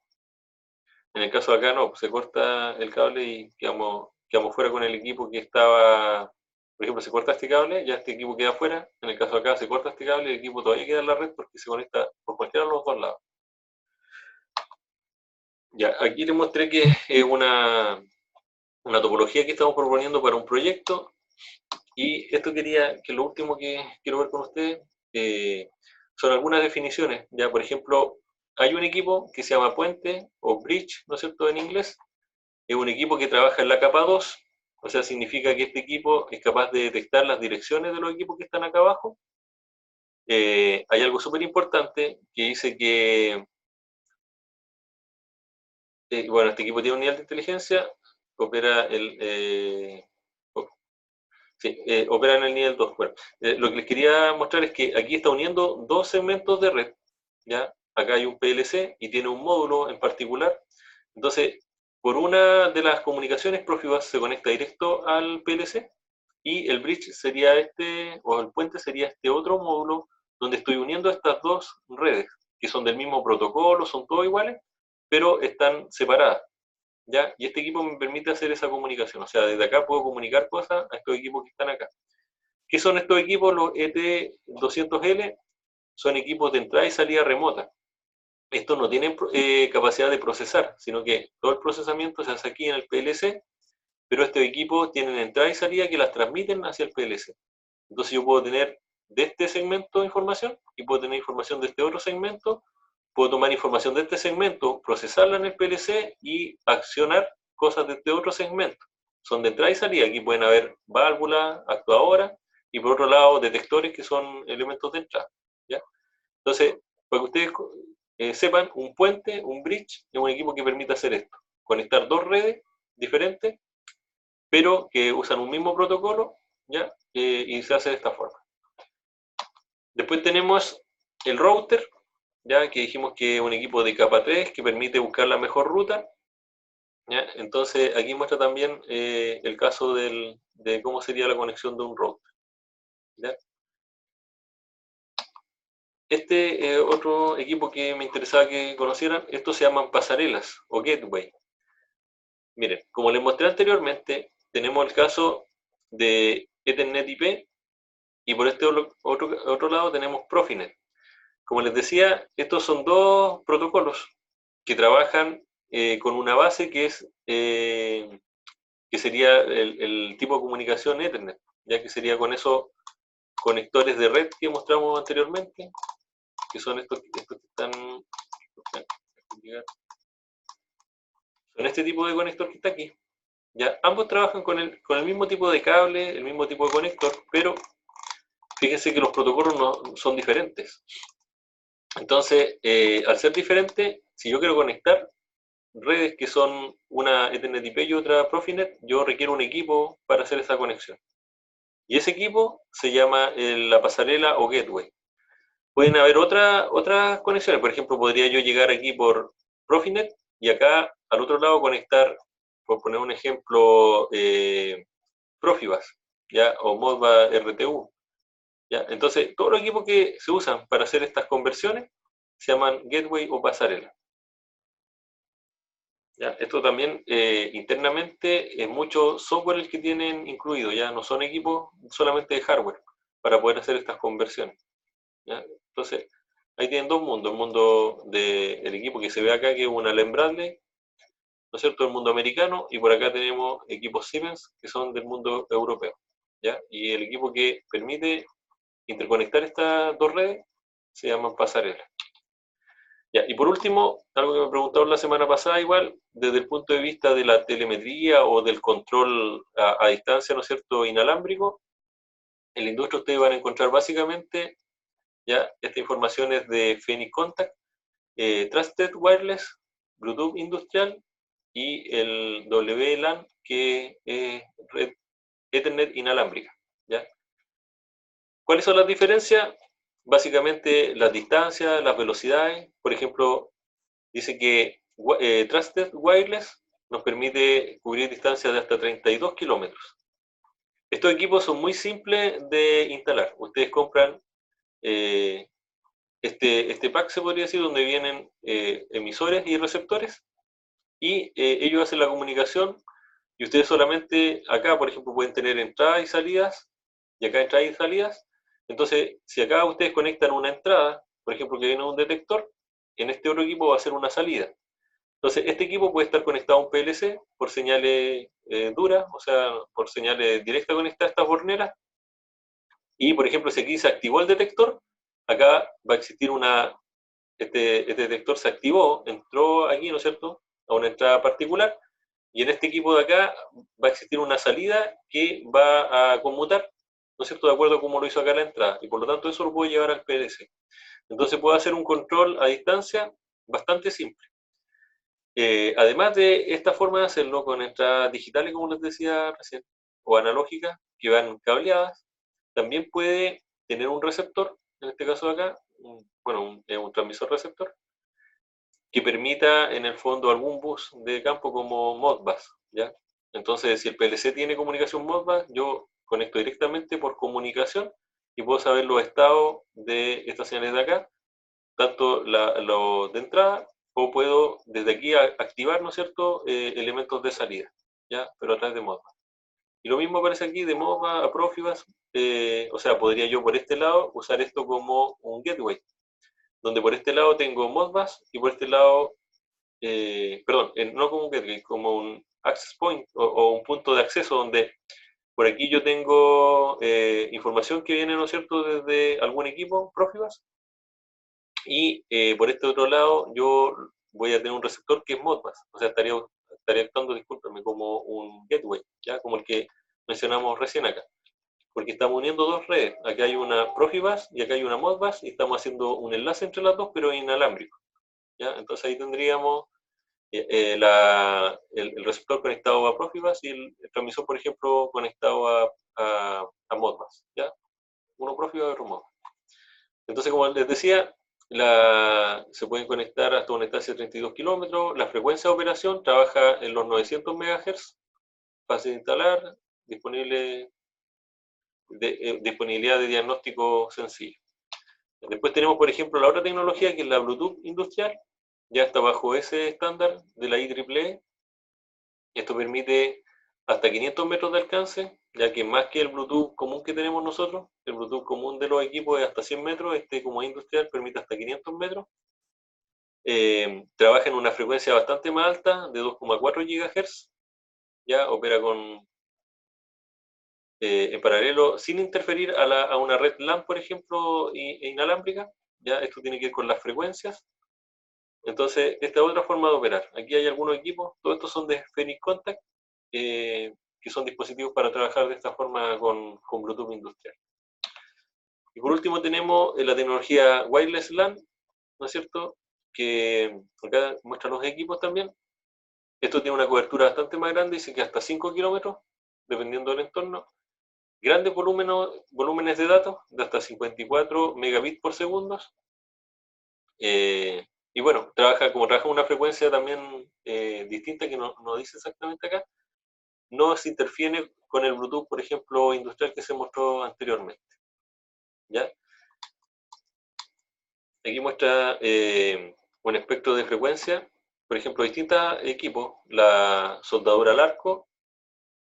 [SPEAKER 1] en el caso de acá no, se corta el cable y quedamos fuera con el equipo que estaba, por ejemplo, se corta este cable, ya este equipo queda fuera, en el caso de acá se corta este cable y el equipo todavía queda en la red porque se conecta por cualquiera de los dos lados. Ya, aquí les mostré que es una topología que estamos proponiendo para un proyecto, y esto que lo último que quiero ver con ustedes son algunas definiciones. Ya, por ejemplo, hay un equipo que se llama puente o bridge, ¿no es cierto?, en inglés. Es un equipo que trabaja en la capa 2, o sea, significa que este equipo es capaz de detectar las direcciones de los equipos que están acá abajo. Hay algo súper importante que dice que, bueno, este equipo tiene un nivel de inteligencia, opera sí, opera en el nivel 2. Bueno, lo que les quería mostrar es que aquí está uniendo dos segmentos de red, ¿ya? Acá hay un PLC y tiene un módulo en particular. Entonces, por una de las comunicaciones, Profibus se conecta directo al PLC, y el bridge sería este, o el puente sería este otro módulo donde estoy uniendo estas dos redes, que son del mismo protocolo, son todos iguales, pero están separadas. ¿Ya? Y este equipo me permite hacer esa comunicación, o sea, desde acá puedo comunicar cosas a estos equipos que están acá. ¿Qué son estos equipos? Los ET200L son equipos de entrada y salida remota. Estos no tienen capacidad de procesar, sino que todo el procesamiento se hace aquí en el PLC, pero estos equipos tienen entrada y salida que las transmiten hacia el PLC. Entonces yo puedo tener de este segmento información y puedo tener información de este otro segmento. Puedo tomar información de este segmento, procesarla en el PLC y accionar cosas de este otro segmento. Son de entrada y salida. Aquí pueden haber válvulas, actuadoras, y por otro lado detectores que son elementos de entrada. ¿Ya? Entonces, para que ustedes sepan, un puente, un bridge, es un equipo que permite hacer esto. Conectar dos redes diferentes, pero que usan un mismo protocolo, ¿ya? Y se hace de esta forma. Después tenemos el router, ya que dijimos que es un equipo de capa 3 que permite buscar la mejor ruta. ¿Ya? Entonces aquí muestra también el caso de cómo sería la conexión de un router. ¿Ya? Este otro equipo que me interesaba que conocieran, estos se llaman pasarelas o gateway. Miren, como les mostré anteriormente, tenemos el caso de Ethernet IP, y por este otro lado tenemos Profinet. Como les decía, estos son dos protocolos que trabajan con una base que sería el tipo de comunicación Ethernet, ya que sería con esos conectores de red que mostramos anteriormente, que son estos que están, son este tipo de conector que está aquí. Ya, ambos trabajan con el mismo tipo de cable, el mismo tipo de conector, pero fíjense que los protocolos no, son diferentes. Entonces, al ser diferente, si yo quiero conectar redes que son una Ethernet IP y otra Profinet, yo requiero un equipo para hacer esa conexión. Y ese equipo se llama la pasarela o gateway. Pueden haber otras conexiones. Por ejemplo, podría yo llegar aquí por Profinet y acá al otro lado conectar, por poner un ejemplo, Profibus, ¿ya? O Modbus RTU. ¿Ya? Entonces, todos los equipos que se usan para hacer estas conversiones se llaman gateway o pasarela. ¿Ya? Esto también internamente es mucho software el que tienen incluido, ya no son equipos solamente de hardware para poder hacer estas conversiones. ¿Ya? Entonces, ahí tienen dos mundos, el mundo del equipo que se ve acá, que es una Allen Bradley, ¿no es cierto?, el mundo americano, y por acá tenemos equipos Siemens, que son del mundo europeo. ¿Ya? Y el equipo que permite interconectar estas dos redes se llama pasarela. Ya, y por último, algo que me preguntaron la semana pasada, igual, desde el punto de vista de la telemetría o del control a distancia, ¿no es cierto?, inalámbrico, en la industria ustedes van a encontrar básicamente, ya, esta información es de Phoenix Contact, Trusted Wireless, Bluetooth industrial y el WLAN, que es red Ethernet inalámbrica, ¿ya? ¿Cuáles son las diferencias? Básicamente las distancias, las velocidades. Por ejemplo, dice que Trusted Wireless nos permite cubrir distancias de hasta 32 kilómetros. Estos equipos son muy simples de instalar. Ustedes compran eh, este pack, se podría decir, donde vienen emisores y receptores, y ellos hacen la comunicación, y ustedes solamente acá, por ejemplo, pueden tener entradas y salidas, y acá entradas y salidas. Entonces, si acá ustedes conectan una entrada, por ejemplo, que viene un detector, en este otro equipo va a ser una salida. Entonces, este equipo puede estar conectado a un PLC por señales duras, o sea, por señales directas conectadas a estas borneras. Y, por ejemplo, si aquí se activó el detector, acá va a existir este detector se activó, entró aquí, ¿no es cierto?, a una entrada particular, y en este equipo de acá va a existir una salida que va a conmutar, ¿no es cierto?, de acuerdo a cómo lo hizo acá la entrada, y por lo tanto eso lo puedo llevar al PLC. Entonces puedo hacer un control a distancia bastante simple. Además de esta forma de hacerlo con entradas digitales, como les decía recién, o analógicas, que van cableadas, también puede tener un receptor, en este caso de acá, un transmisor receptor, que permita en el fondo algún bus de campo como Modbus, ¿ya? Entonces, si el PLC tiene comunicación Modbus, yo conecto directamente por comunicación y puedo saber los estados de estas señales de acá, tanto lo de entrada, o puedo desde aquí activar, ¿no es cierto?, elementos de salida, ¿ya? Pero a través de Modbus. Y lo mismo aparece aquí de Modbus a Profibus, o sea, podría yo por este lado usar esto como un gateway, donde por este lado tengo Modbus y por este lado, perdón, no como un gateway, como un access point o un punto de acceso donde por aquí yo tengo información que viene, ¿no es cierto?, desde algún equipo Profibus, y por este otro lado yo voy a tener un receptor que es Modbus, o sea, estaría actuando, discúlpame, como un gateway, ¿ya? Como el que mencionamos recién acá, porque estamos uniendo dos redes. Acá hay una Profibus y acá hay una Modbus y estamos haciendo un enlace entre las dos, pero inalámbrico, ¿ya? Entonces ahí tendríamos el receptor conectado a Profibus y el transmisor, por ejemplo, conectado a Modbus, ¿ya? Uno Profibus y otro Modbus. Entonces, como les decía, se pueden conectar hasta una distancia de 32 kilómetros. La frecuencia de operación trabaja en los 900 MHz, fácil de instalar, disponibilidad de diagnóstico sencillo. Después tenemos, por ejemplo, la otra tecnología que es la Bluetooth industrial, ya está bajo ese estándar de la IEEE. Esto permite hasta 500 metros de alcance, ya que más que el Bluetooth común que tenemos nosotros, el Bluetooth común de los equipos es hasta 100 metros, este como industrial permite hasta 500 metros. Trabaja en una frecuencia bastante más alta, de 2,4 GHz, ya opera en paralelo, sin interferir a una red LAN, por ejemplo, inalámbrica. Ya esto tiene que ver con las frecuencias. Entonces, esta es otra forma de operar. Aquí hay algunos equipos, todos estos son de Phoenix Contact, que son dispositivos para trabajar de esta forma con Bluetooth industrial. Y por último tenemos la tecnología Wireless LAN, ¿no es cierto?, que acá muestra los equipos también. Esto tiene una cobertura bastante más grande, dice que hasta 5 kilómetros, dependiendo del entorno. Grandes volúmenes de datos, de hasta 54 megabits por segundo. Y bueno, como trabaja una frecuencia también distinta que no dice exactamente acá, no se interfiere con el Bluetooth, por ejemplo, industrial que se mostró anteriormente, ¿ya? Aquí muestra un espectro de frecuencia, por ejemplo, distintos equipos. La soldadura al arco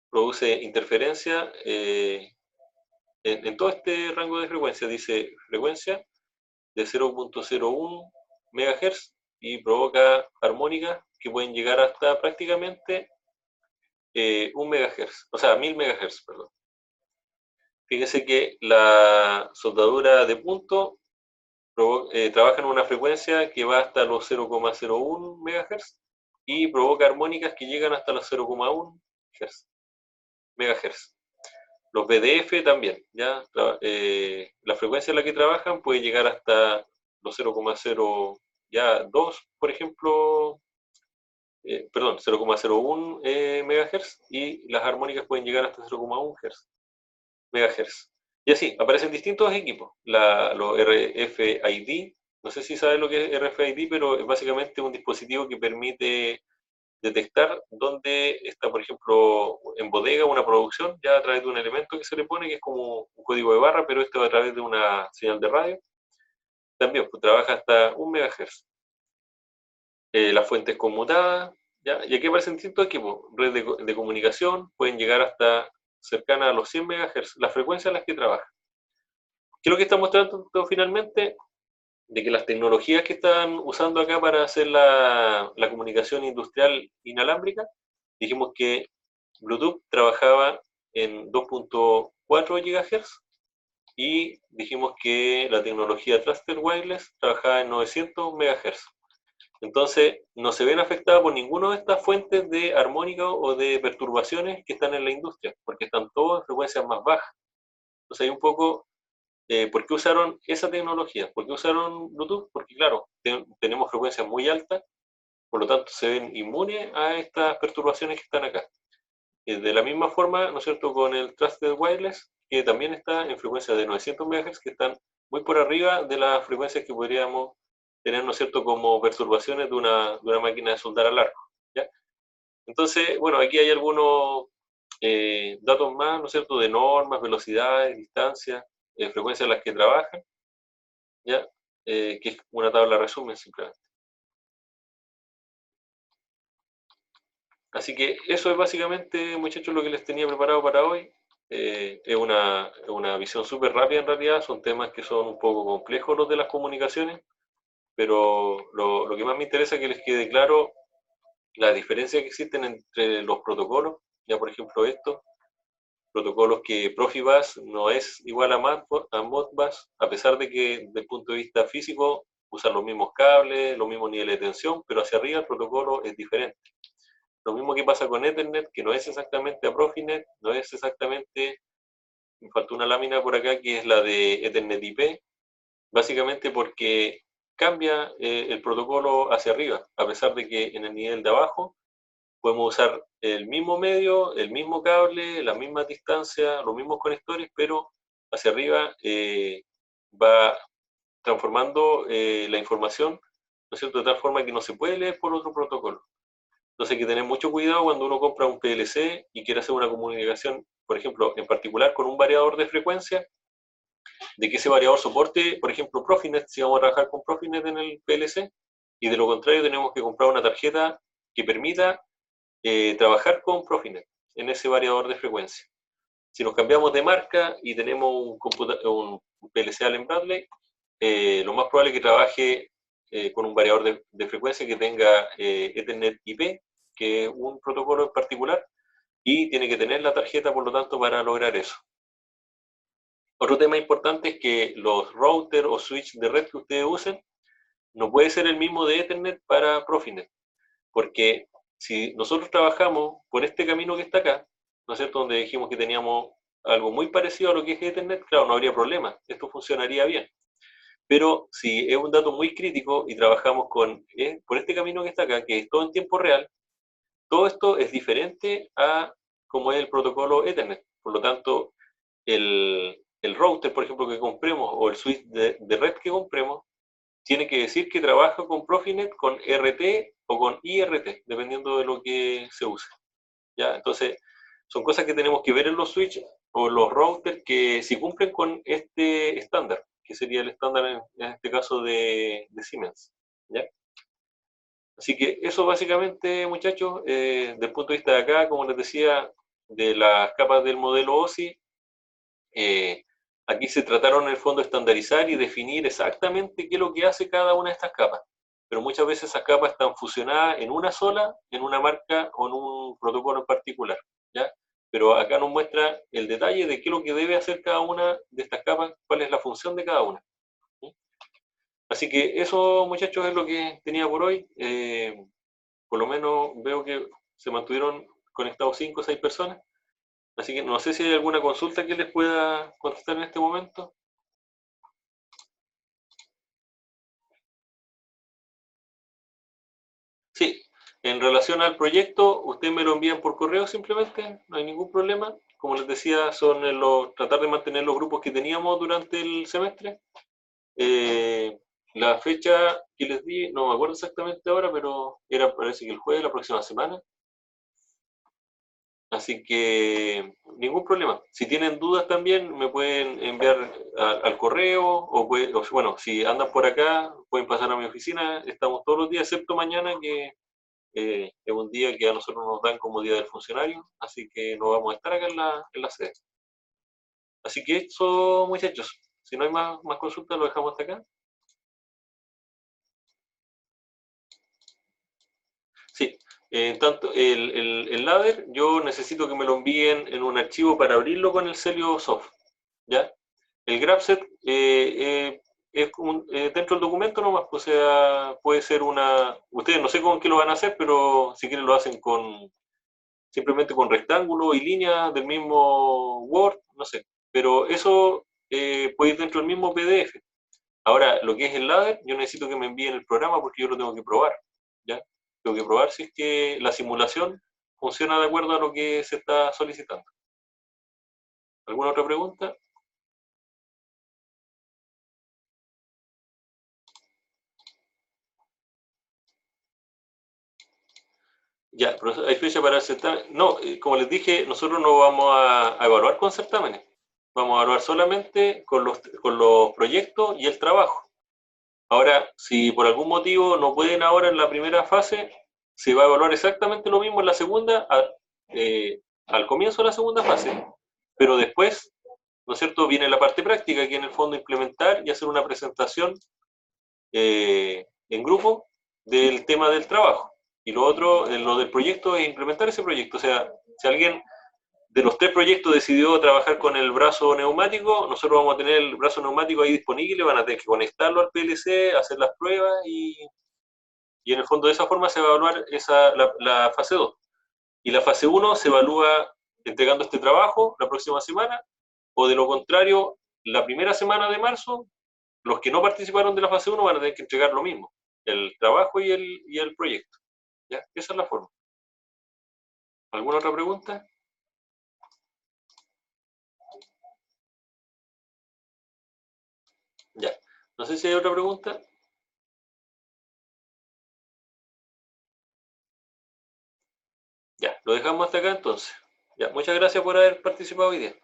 [SPEAKER 1] produce interferencia en todo este rango de frecuencia. Dice frecuencia de 0.01 MHz y provoca armónicas que pueden llegar hasta prácticamente 1 MHz, o sea, 1000 MHz, perdón. Fíjense que la soldadura de punto trabaja en una frecuencia que va hasta los 0,01 MHz y provoca armónicas que llegan hasta los 0,1 MHz. Los VDF también, ¿ya? La frecuencia en la que trabajan puede llegar hasta los 0,02, por ejemplo, perdón, 0,01 MHz, y las armónicas pueden llegar hasta 0,1 MHz. Y así, aparecen distintos equipos. Los RFID, no sé si sabes lo que es RFID, pero es básicamente un dispositivo que permite detectar dónde está, por ejemplo, en bodega una producción, ya a través de un elemento que se le pone, que es como un código de barra, pero esto a través de una señal de radio. También pues, trabaja hasta 1 MHz. Las fuentes conmutadas, ¿ya? Y aquí aparecen distintos equipos. Redes de comunicación pueden llegar hasta cercana a los 100 MHz, la frecuencia en las que trabaja. ¿Qué es lo que está mostrando finalmente? De que las tecnologías que están usando acá para hacer la comunicación industrial inalámbrica, dijimos que Bluetooth trabajaba en 2.4 GHz y dijimos que la tecnología Trusted Wireless trabajaba en 900 MHz. Entonces, no se ven afectadas por ninguna de estas fuentes de armónica o de perturbaciones que están en la industria, porque están todas en frecuencias más bajas. Entonces, hay un poco ¿por qué usaron esa tecnología? ¿Por qué usaron Bluetooth? Porque claro, tenemos frecuencias muy altas, por lo tanto se ven inmunes a estas perturbaciones que están acá. De la misma forma, ¿no es cierto?, con el Trusted Wireless, que también está en frecuencias de 900 MHz, que están muy por arriba de las frecuencias que podríamos tener, ¿no es cierto?, como perturbaciones de una máquina de soldar al arco, ¿ya? Entonces, bueno, aquí hay algunos datos más, ¿no es cierto?, de normas, velocidades, distancias, frecuencias en las que trabajan, ¿ya? Que es una tabla resumen simplemente. Así que eso es básicamente, muchachos, lo que les tenía preparado para hoy. Es una visión súper rápida en realidad, son temas que son un poco complejos los de las comunicaciones, pero lo que más me interesa es que les quede claro la diferencia que existen entre los protocolos, ya por ejemplo esto, protocolos que Profibus no es igual a Modbus, a pesar de que desde el punto de vista físico usan los mismos cables, los mismos niveles de tensión, pero hacia arriba el protocolo es diferente. Lo mismo que pasa con Ethernet, que no es exactamente a Profinet, no es exactamente, me faltó una lámina por acá que es la de Ethernet IP, básicamente porque cambia el protocolo hacia arriba, a pesar de que en el nivel de abajo podemos usar el mismo medio, el mismo cable, la misma distancia, los mismos conectores, pero hacia arriba va transformando la información, ¿no es cierto?, de tal forma que no se puede leer por otro protocolo. Entonces hay que tener mucho cuidado cuando uno compra un PLC y quiere hacer una comunicación, por ejemplo, en particular con un variador de frecuencia, de que ese variador soporte, por ejemplo, Profinet, si vamos a trabajar con Profinet en el PLC, y de lo contrario tenemos que comprar una tarjeta que permita trabajar con Profinet en ese variador de frecuencia. Si nos cambiamos de marca y tenemos un PLC Allen Bradley, lo más probable es que trabaje con un variador de frecuencia que tenga Ethernet IP, que es un protocolo en particular, y tiene que tener la tarjeta, por lo tanto, para lograr eso. Otro tema importante es que los routers o switch de red que ustedes usen no puede ser el mismo de Ethernet para Profinet, porque si nosotros trabajamos por este camino que está acá, ¿no es cierto?, donde dijimos que teníamos algo muy parecido a lo que es Ethernet, claro, no habría problema, esto funcionaría bien. Pero si es un dato muy crítico y trabajamos por este camino que está acá, que es todo en tiempo real, todo esto es diferente a como es el protocolo Ethernet. Por lo tanto, el router, por ejemplo, que compremos, o el switch de red que compremos, tiene que decir que trabaja con Profinet, con RT o con IRT, dependiendo de lo que se use, ¿ya? Entonces, son cosas que tenemos que ver en los switches o los routers que si cumplen con este estándar, que sería el estándar en este caso de Siemens, ¿ya? Así que eso básicamente, muchachos, desde el punto de vista de acá, como les decía, de las capas del modelo OSI, aquí se trataron en el fondo de estandarizar y definir exactamente qué es lo que hace cada una de estas capas. Pero muchas veces esas capas están fusionadas en una sola, en una marca o en un protocolo en particular, ¿ya? Pero acá nos muestra el detalle de qué es lo que debe hacer cada una de estas capas, cuál es la función de cada una, ¿sí? Así que eso, muchachos, es lo que tenía por hoy. Por lo menos veo que se mantuvieron conectados 5 o 6 personas. Así que no sé si hay alguna consulta que les pueda contestar en este momento. Sí, en relación al proyecto, ustedes me lo envían por correo simplemente, no hay ningún problema. Como les decía, son tratar de mantener los grupos que teníamos durante el semestre. Eh, la fecha que les di, no me acuerdo exactamente ahora, pero era parece que el jueves de la próxima semana. Así que ningún problema. Si tienen dudas también me pueden enviar al correo o bueno, si andan por acá pueden pasar a mi oficina. Estamos todos los días, excepto mañana que es un día que a nosotros nos dan como Día del Funcionario, así que no vamos a estar acá en la sede. Así que eso, muchachos, si no hay más consultas, lo dejamos hasta acá. Sí, tanto el ladder, yo necesito que me lo envíen en un archivo para abrirlo con el Celio Soft, ¿ya? El grabset es dentro del documento nomás, o sea, puede ser ustedes no sé con qué lo van a hacer, pero si quieren lo hacen simplemente con rectángulo y líneas del mismo Word, no sé. Pero eso puede ir dentro del mismo PDF. Ahora, lo que es el ladder, yo necesito que me envíen el programa porque yo lo tengo que probar, ¿ya? Tengo que probar si es que la simulación funciona de acuerdo a lo que se está solicitando. ¿Alguna otra pregunta? Ya, pero hay fecha para el certamen. No, como les dije, nosotros no vamos a evaluar con certámenes. Vamos a evaluar solamente con los proyectos y el trabajo. Ahora, si por algún motivo no pueden ahora en la primera fase, se va a evaluar exactamente lo mismo en la segunda, al comienzo de la segunda fase. Pero después, ¿no es cierto?, viene la parte práctica, que en el fondo implementar y hacer una presentación en grupo del tema del trabajo. Y lo otro, lo del proyecto, es implementar ese proyecto. O sea, si alguien de los 3 proyectos decidió trabajar con el brazo neumático, nosotros vamos a tener el brazo neumático ahí disponible, van a tener que conectarlo al PLC, hacer las pruebas y en el fondo de esa forma se va a evaluar la fase 2. Y la fase 1 se evalúa entregando este trabajo la próxima semana, o de lo contrario, la primera semana de marzo, los que no participaron de la fase 1 van a tener que entregar lo mismo, el trabajo y el proyecto. ¿Ya? Esa es la forma. ¿Alguna otra pregunta? Ya. No sé si hay otra pregunta. Ya, lo dejamos hasta acá entonces. Ya, muchas gracias por haber participado hoy día.